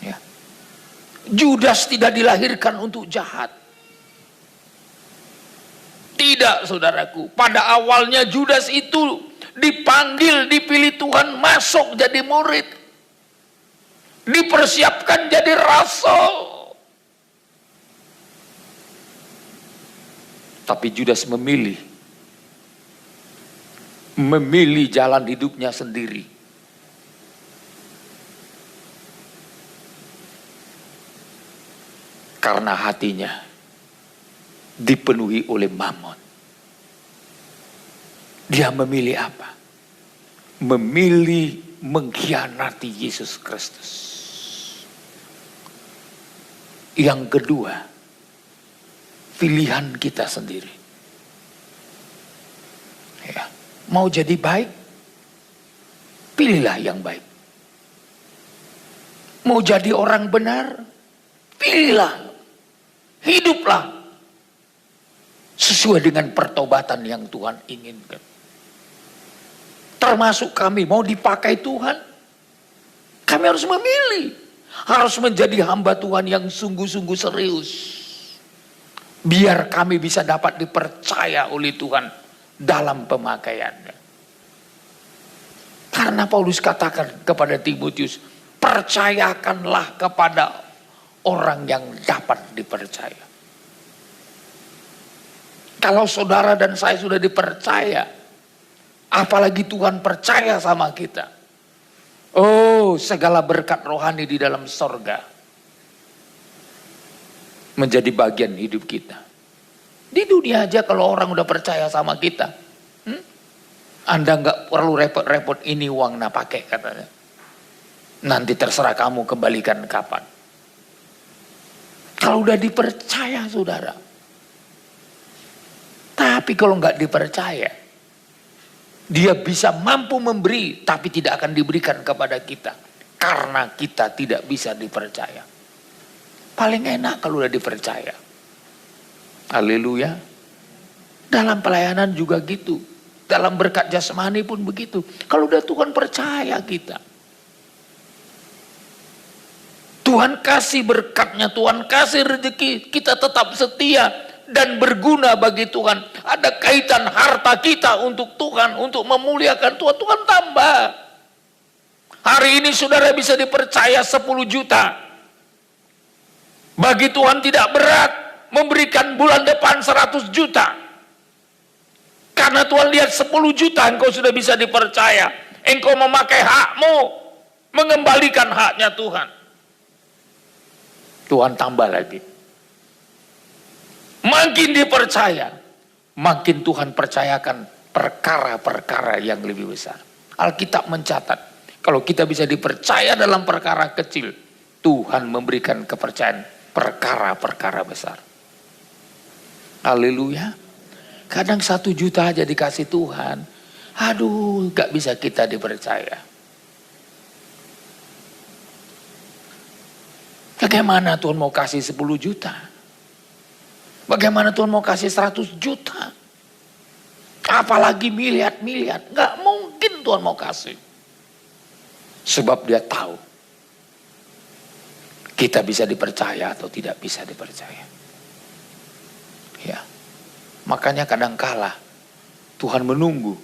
Ya. Judas tidak dilahirkan untuk jahat. Tidak, saudaraku. Pada awalnya Judas itu dipanggil, dipilih Tuhan masuk jadi murid. Dipersiapkan jadi rasul. Tapi Judas memilih jalan hidupnya sendiri. Karena hatinya dipenuhi oleh mamon. Dia memilih apa? Memilih mengkhianati Yesus Kristus. Yang kedua, pilihan kita sendiri. Ya, mau jadi baik, pilihlah yang baik. Mau jadi orang benar, pilihlah, hiduplah sesuai dengan pertobatan yang Tuhan inginkan. Termasuk kami mau dipakai Tuhan, kami harus memilih, harus menjadi hamba Tuhan yang sungguh-sungguh serius, biar kami bisa dapat dipercaya oleh Tuhan dalam pemakaiannya. Karena Paulus katakan kepada Timotius, percayakanlah kepada orang yang dapat dipercaya. Kalau saudara dan saya sudah dipercaya, apalagi Tuhan percaya sama kita. Oh, segala berkat rohani di dalam sorga menjadi bagian hidup kita. Di dunia aja kalau orang udah percaya sama kita, Anda nggak perlu repot-repot, ini uang nah pakai katanya. Nanti terserah kamu kembalikan kapan. Kalau udah dipercaya saudara. Tapi kalau nggak dipercaya, dia bisa mampu memberi, tapi tidak akan diberikan kepada kita. Karena kita tidak bisa dipercaya. Paling enak kalau udah dipercaya. Haleluya. Dalam pelayanan juga gitu. Dalam berkat jasmani pun begitu. Kalau udah Tuhan percaya kita. Tuhan kasih berkatnya, Tuhan kasih rezeki, kita tetap setia dan berguna bagi Tuhan. Ada kaitan harta kita untuk Tuhan, untuk memuliakan Tuhan, Tuhan tambah. Hari ini saudara bisa dipercaya 10 juta. Bagi Tuhan tidak berat memberikan bulan depan 100 juta. Karena Tuhan lihat 10 juta engkau sudah bisa dipercaya. Engkau memakai hakmu, mengembalikan haknya Tuhan. Tuhan tambah lagi. Makin dipercaya, makin Tuhan percayakan perkara-perkara yang lebih besar. Alkitab mencatat, kalau kita bisa dipercaya dalam perkara kecil, Tuhan memberikan kepercayaan perkara-perkara besar. Haleluya. Kadang 1 juta aja dikasih Tuhan, aduh gak bisa kita dipercaya. Bagaimana Tuhan mau kasih 10 juta? Bagaimana Tuhan mau kasih 100 juta? Apalagi miliar-miliar. Gak mungkin Tuhan mau kasih. Sebab dia tahu kita bisa dipercaya atau tidak bisa dipercaya. Ya. Makanya kadangkala Tuhan menunggu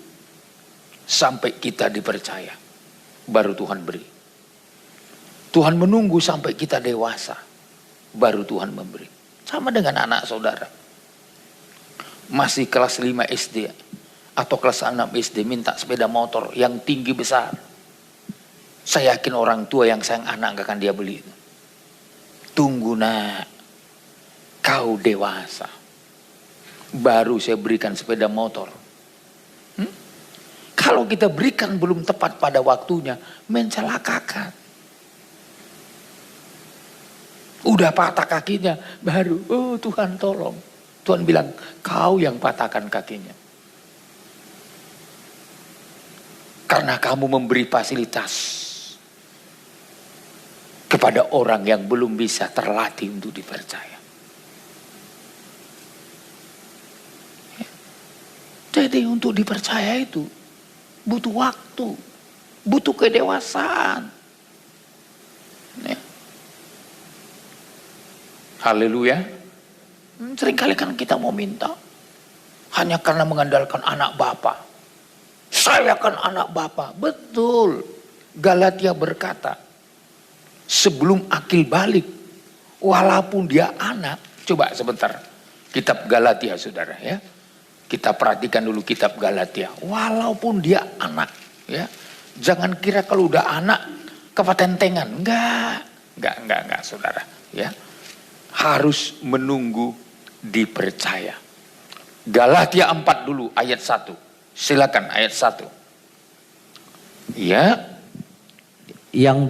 sampai kita dipercaya, baru Tuhan beri. Tuhan menunggu sampai kita dewasa, baru Tuhan memberi. Sama dengan anak saudara. Masih kelas 5 SD atau kelas 6 SD minta sepeda motor yang tinggi besar. Saya yakin orang tua yang sayang anak gak akan dia beli. Tunggu nak, kau dewasa, baru saya berikan sepeda motor. Kalau kita berikan belum tepat pada waktunya, mencelakakan. Udah patah kakinya, baru, oh Tuhan tolong. Tuhan bilang, kau yang patahkan kakinya. Karena kamu memberi fasilitas kepada orang yang belum bisa terlatih untuk dipercaya. Jadi untuk dipercaya itu butuh waktu, butuh kedewasaan. Ya. Haleluya. Seringkali kan kita mau minta hanya karena mengandalkan anak Bapa. Saya kan anak Bapa. Betul. Galatia berkata, sebelum akil balik, walaupun dia anak. Coba sebentar. Kitab Galatia saudara ya. Kita perhatikan dulu kitab Galatia. Walaupun dia anak ya. Jangan kira kalau udah anak kepatentengan. Enggak saudara ya. harus menunggu dipercaya. Galatia 4 dulu ayat 1. Silakan ayat 1. Ya. Yang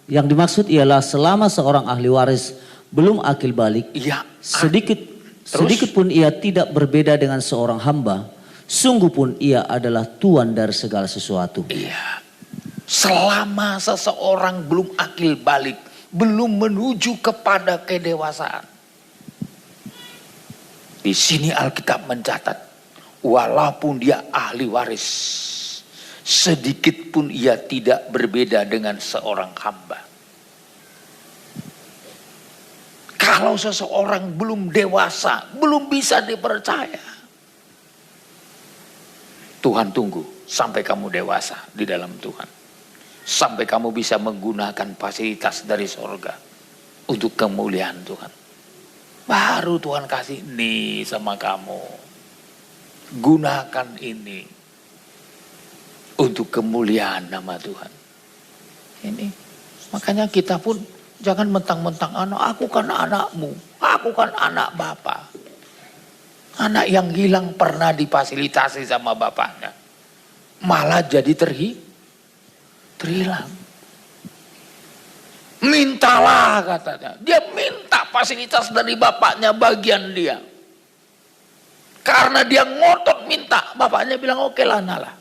dimaksud ialah selama seorang ahli waris belum akil balik, Ya. sedikit pun ia tidak berbeda dengan seorang hamba, sungguh pun ia adalah tuan dari segala sesuatu. Iya. Selama seseorang belum akil balik, belum menuju kepada kedewasaan. Di sini Alkitab mencatat, walaupun dia ahli waris, sedikit pun ia tidak berbeda dengan seorang hamba. Kalau seseorang belum dewasa, belum bisa dipercaya, Tuhan tunggu sampai kamu dewasa di dalam Tuhan. Sampai kamu bisa menggunakan fasilitas dari sorga untuk kemuliaan Tuhan. Baru Tuhan kasih nih sama kamu. Gunakan ini untuk kemuliaan nama Tuhan. Ini makanya kita pun jangan mentang-mentang anak, aku kan anakmu, aku kan anak Bapa. Anak yang hilang pernah difasilitasi sama bapaknya, malah jadi terhilang. Mintalah katanya. Dia minta fasilitas dari bapaknya, bagian dia. Karena dia ngotot minta, bapaknya bilang oke lah nalah.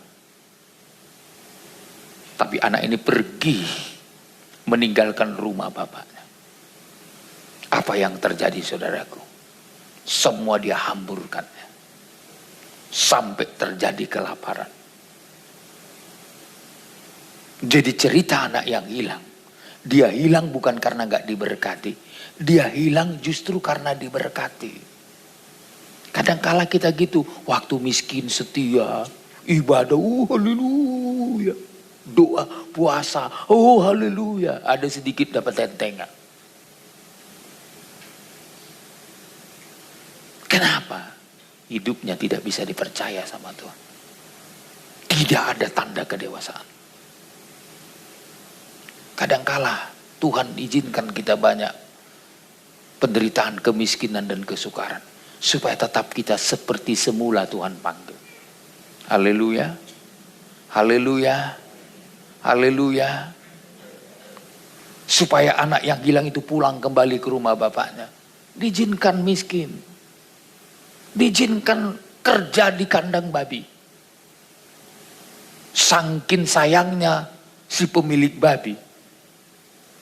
Tapi anak ini pergi meninggalkan rumah bapaknya. Apa yang terjadi saudaraku? Semua dia hamburkannya. Sampai terjadi kelaparan. Jadi cerita anak yang hilang. Dia hilang bukan karena gak diberkati. Dia hilang justru karena diberkati. Kadangkala kita gitu. Waktu miskin setia. Ibadah, haleluya. Doa, puasa, haleluya. Ada sedikit dapat tentengan. Kenapa? Hidupnya tidak bisa dipercaya sama Tuhan. Tidak ada tanda kedewasaan. Kadangkala Tuhan izinkan kita banyak penderitaan, kemiskinan dan kesukaran. Supaya tetap kita seperti semula Tuhan panggil. Haleluya. Haleluya. Haleluya. Supaya anak yang hilang itu pulang kembali ke rumah bapaknya. Diizinkan miskin. Diizinkan kerja di kandang babi. Sangkin sayangnya si pemilik babi,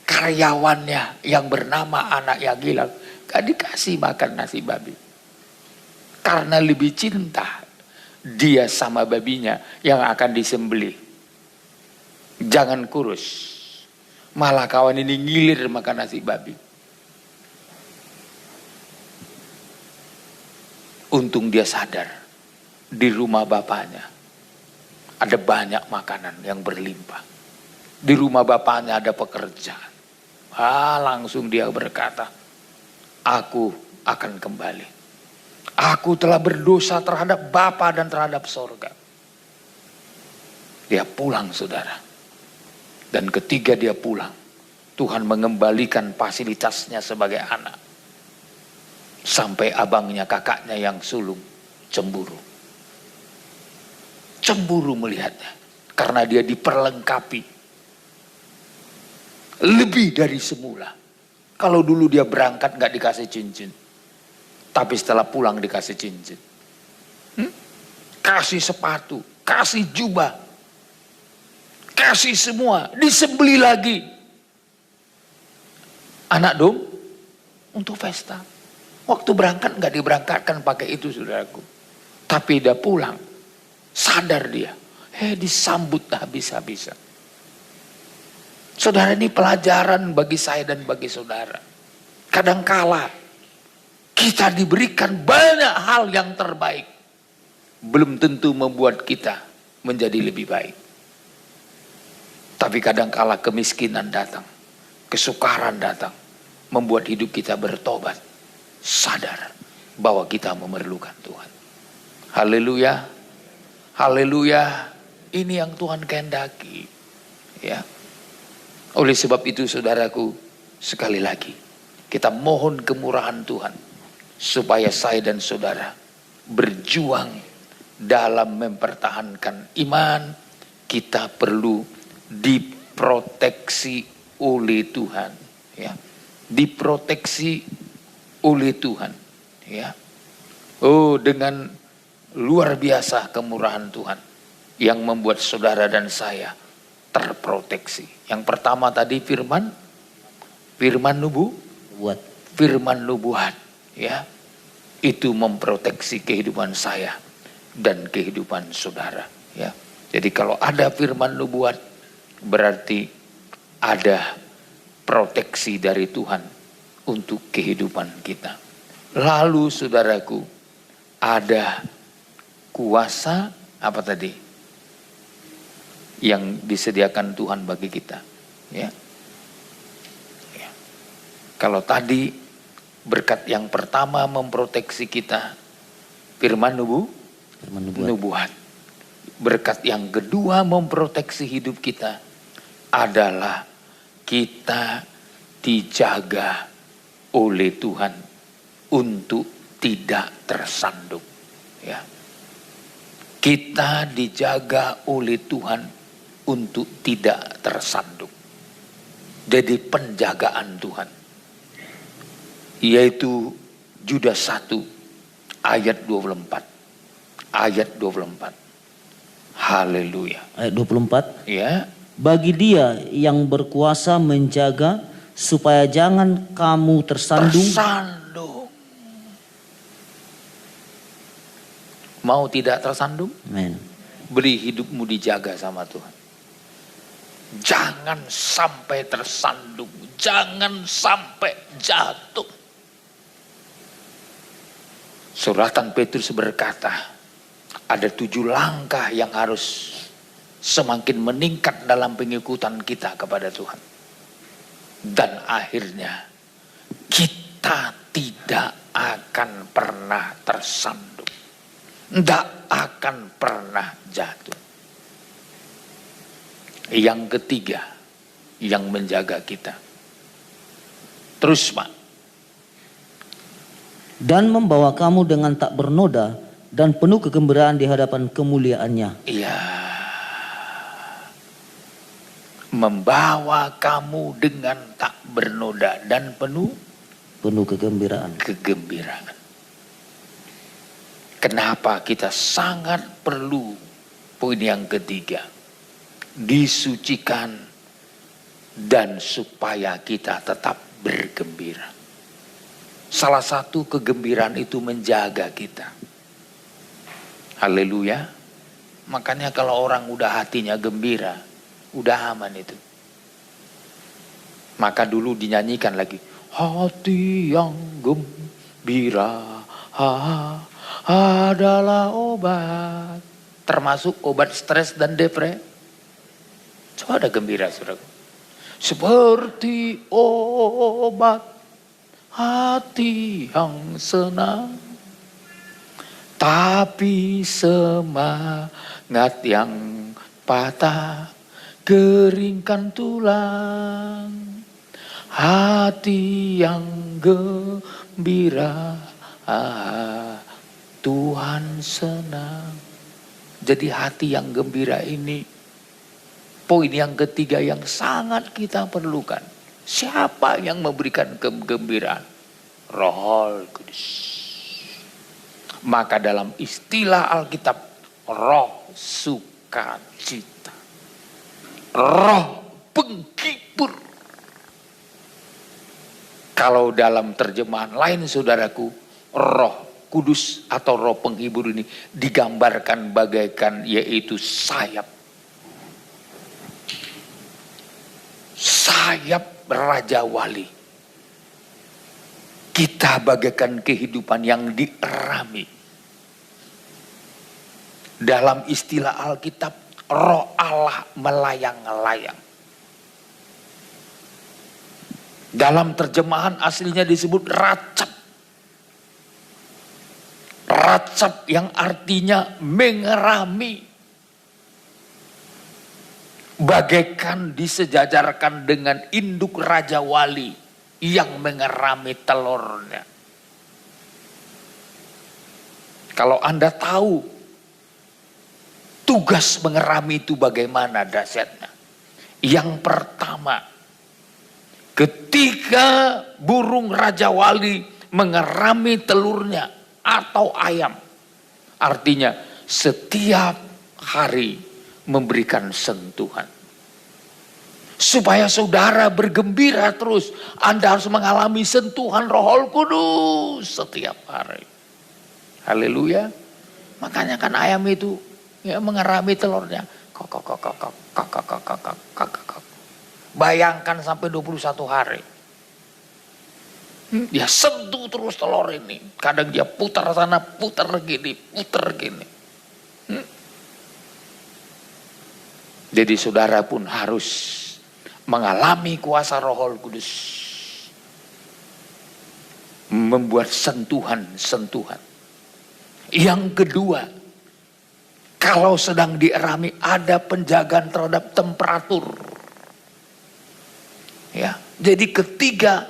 karyawannya yang bernama anak yang hilang gak dikasih makan nasi babi. Karena lebih cinta dia sama babinya yang akan disembelih. Jangan kurus, malah kawan ini ngilir makan nasi babi. Untung dia sadar di rumah bapaknya ada banyak makanan yang berlimpah. Di rumah bapaknya ada pekerjaan. Langsung dia berkata, aku akan kembali. Aku telah berdosa terhadap Bapa dan terhadap sorga. Dia pulang saudara. Dan ketika dia pulang, Tuhan mengembalikan fasilitasnya sebagai anak. Sampai abangnya, kakaknya yang sulung cemburu. Cemburu melihatnya. Karena dia diperlengkapi. Lebih dari semula. Kalau dulu dia berangkat gak dikasih cincin. Tapi setelah pulang dikasih cincin. Kasih sepatu. Kasih jubah. Kasih semua. Disembeli lagi. Anak dong. Untuk pesta. Waktu berangkat gak diberangkatkan pakai itu saudaraku. Tapi dia pulang. Sadar dia. Disambut habis-habisan. Saudara, ini pelajaran bagi saya dan bagi saudara. Kadangkala kita diberikan banyak hal yang terbaik. Belum tentu membuat kita menjadi lebih baik. Tapi kadangkala kemiskinan datang. Kesukaran datang. Membuat hidup kita bertobat. Sadar bahwa kita memerlukan Tuhan. Haleluya. Haleluya. Ini yang Tuhan kehendaki. Ya. Oleh sebab itu saudaraku, Sekali lagi, kita mohon kemurahan Tuhan supaya saya dan saudara berjuang dalam mempertahankan iman. Kita perlu diproteksi oleh Tuhan, ya. Diproteksi oleh Tuhan, ya. Oh, dengan luar biasa kemurahan Tuhan yang membuat saudara dan saya terproteksi. Yang pertama tadi firman nubuat, ya. Itu memproteksi kehidupan saya dan kehidupan saudara, ya. Jadi kalau ada firman nubuat, berarti ada proteksi dari Tuhan untuk kehidupan kita. Lalu saudaraku, ada kuasa apa tadi yang disediakan Tuhan bagi kita, ya. Ya. Kalau tadi berkat yang pertama memproteksi kita, firman nubuat. Berkat yang kedua memproteksi hidup kita adalah kita dijaga oleh Tuhan untuk tidak tersandung, ya. Kita dijaga oleh Tuhan untuk tidak tersandung. Jadi penjagaan Tuhan, yaitu Yudas 1 ayat 24. Ayat 24. Haleluya. Ayat 24. Ya. Bagi Dia yang berkuasa menjaga supaya jangan kamu tersandung. Mau tidak tersandung? Amen. Beri hidupmu dijaga sama Tuhan. Jangan sampai tersandung. Jangan sampai jatuh. Suratan Petrus berkata, ada 7 langkah yang harus semakin meningkat dalam pengikutan kita kepada Tuhan. Dan akhirnya kita tidak akan pernah tersandung. Tidak akan pernah jatuh. Yang ketiga yang menjaga kita. Terus Pak. Dan membawa kamu dengan tak bernoda dan penuh kegembiraan di hadapan kemuliaannya. Iya. Membawa kamu dengan tak bernoda dan penuh kegembiraan. Kenapa kita sangat perlu poin yang ketiga, disucikan dan supaya kita tetap bergembira. Salah satu kegembiraan itu menjaga kita. Haleluya. Makanya kalau orang udah hatinya gembira, udah aman itu. Maka dulu dinyanyikan lagi, hati yang gembira adalah obat. Termasuk obat stres dan depresi. Coba ada gembira, saudara. Seperti obat hati yang senang, tapi semangat yang patah keringkan tulang. Hati yang gembira, Tuhan senang. Jadi hati yang gembira ini poin yang ketiga yang sangat kita perlukan. Siapa yang memberikan kegembiraan? Roh Kudus. Maka dalam istilah Alkitab, roh sukacita, roh penghibur. Kalau dalam terjemahan lain saudaraku, roh kudus atau roh penghibur ini digambarkan bagaikan yaitu sayap. Sayap Raja Wali. Kita bagaikan kehidupan yang dierami. Dalam istilah Alkitab, roh Allah melayang-layang. Dalam terjemahan aslinya disebut racap. Racap yang artinya mengerami. Bagaikan disejajarkan dengan induk Raja Wali. yang mengerami telurnya. Kalau Anda tahu tugas mengerami itu bagaimana dahsyatnya. Yang pertama, ketika burung Raja Wali mengerami telurnya atau ayam, artinya setiap hari memberikan sentuhan. Supaya saudara bergembira terus, Anda harus mengalami sentuhan Roh Kudus setiap hari. Haleluya. Makanya kan ayam itu ya mengerami telurnya. Bayangkan sampai 21 hari. Dia sentuh terus telur ini. Kadang dia putar sana, putar gini, putar gini. Jadi saudara pun harus mengalami kuasa Roh Kudus. Membuat sentuhan-sentuhan. Yang kedua, kalau sedang dierami ada penjagaan terhadap temperatur. Ya, jadi ketika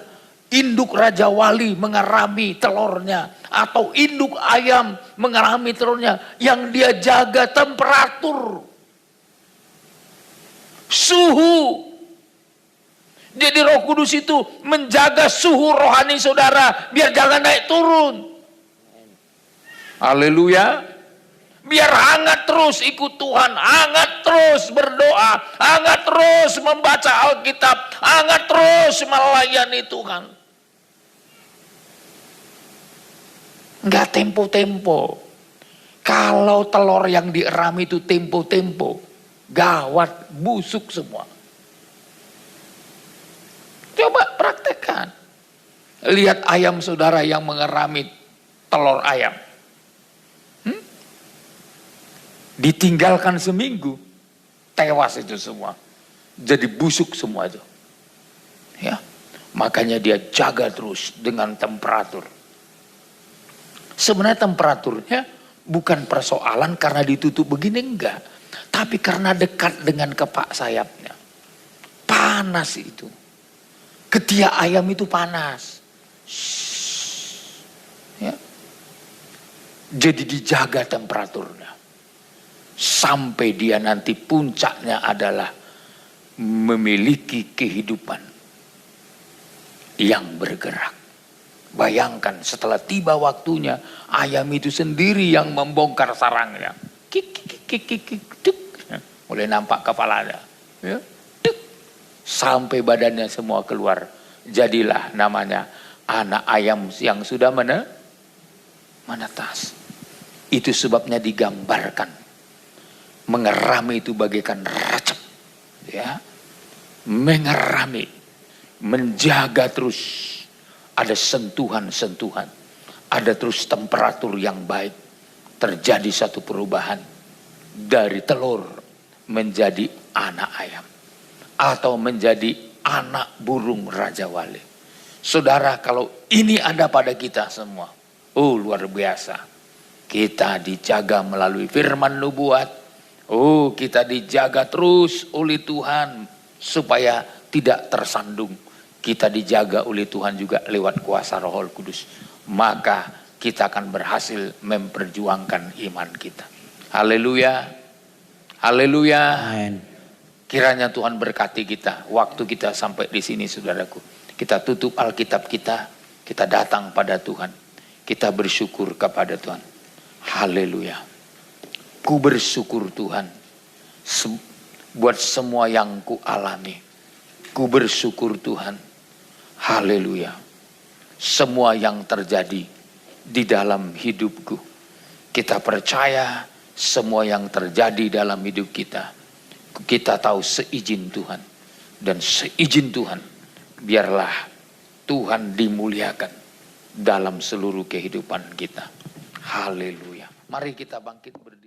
induk Raja Wali mengerami telurnya atau induk ayam mengerami telurnya, yang dia jaga temperatur, suhu. Jadi Roh Kudus itu menjaga suhu rohani saudara biar jangan naik turun. Haleluya. Biar hangat terus ikut Tuhan, hangat terus berdoa, hangat terus membaca Alkitab, hangat terus melayani Tuhan. Enggak tempo-tempo. Kalau telur yang dierami itu tempo-tempo, gawat, busuk semua. Coba praktekkan. Lihat ayam saudara yang mengerami telur ayam. Ditinggalkan seminggu, tewas itu semua. Jadi busuk semua itu. Ya. Makanya dia jaga terus dengan temperatur. Sebenarnya temperaturnya bukan persoalan karena ditutup begini, enggak. Tapi karena dekat dengan kepak sayapnya. Panas itu. Ketiak ayam itu panas. Ya. Jadi dijaga temperaturnya. Sampai dia nanti puncaknya adalah memiliki kehidupan yang bergerak. Bayangkan setelah tiba waktunya, ayam itu sendiri yang membongkar sarangnya. Kik, kik, kik, kik, kik, tuk. Mulai nampak kepalanya. Ya, tuk. Sampai badannya semua keluar. Jadilah namanya anak ayam yang sudah menetas. Itu sebabnya digambarkan. Mengerami itu bagaikan racap, ya, mengerami, menjaga terus, ada sentuhan-sentuhan, ada terus temperatur yang baik, terjadi satu perubahan dari telur menjadi anak ayam atau menjadi anak burung Raja Wali. Saudara, kalau ini ada pada kita semua, oh luar biasa, kita dijaga melalui firman nubuat. Oh, kita dijaga terus oleh Tuhan supaya tidak tersandung. Kita dijaga oleh Tuhan juga lewat kuasa Roh Kudus. Maka kita akan berhasil memperjuangkan iman kita. Haleluya. Haleluya. Amin. Kiranya Tuhan berkati kita. Waktu kita sampai di sini saudaraku. Kita tutup Alkitab kita. Kita datang pada Tuhan. Kita bersyukur kepada Tuhan. Haleluya. Ku bersyukur Tuhan buat semua yang ku alami. Ku bersyukur Tuhan. Haleluya. Semua yang terjadi di dalam hidupku. Kita percaya semua yang terjadi dalam hidup kita. Kita tahu seizin Tuhan. Dan seizin Tuhan, biarlah Tuhan dimuliakan dalam seluruh kehidupan kita. Haleluya. Mari kita bangkit berdiri.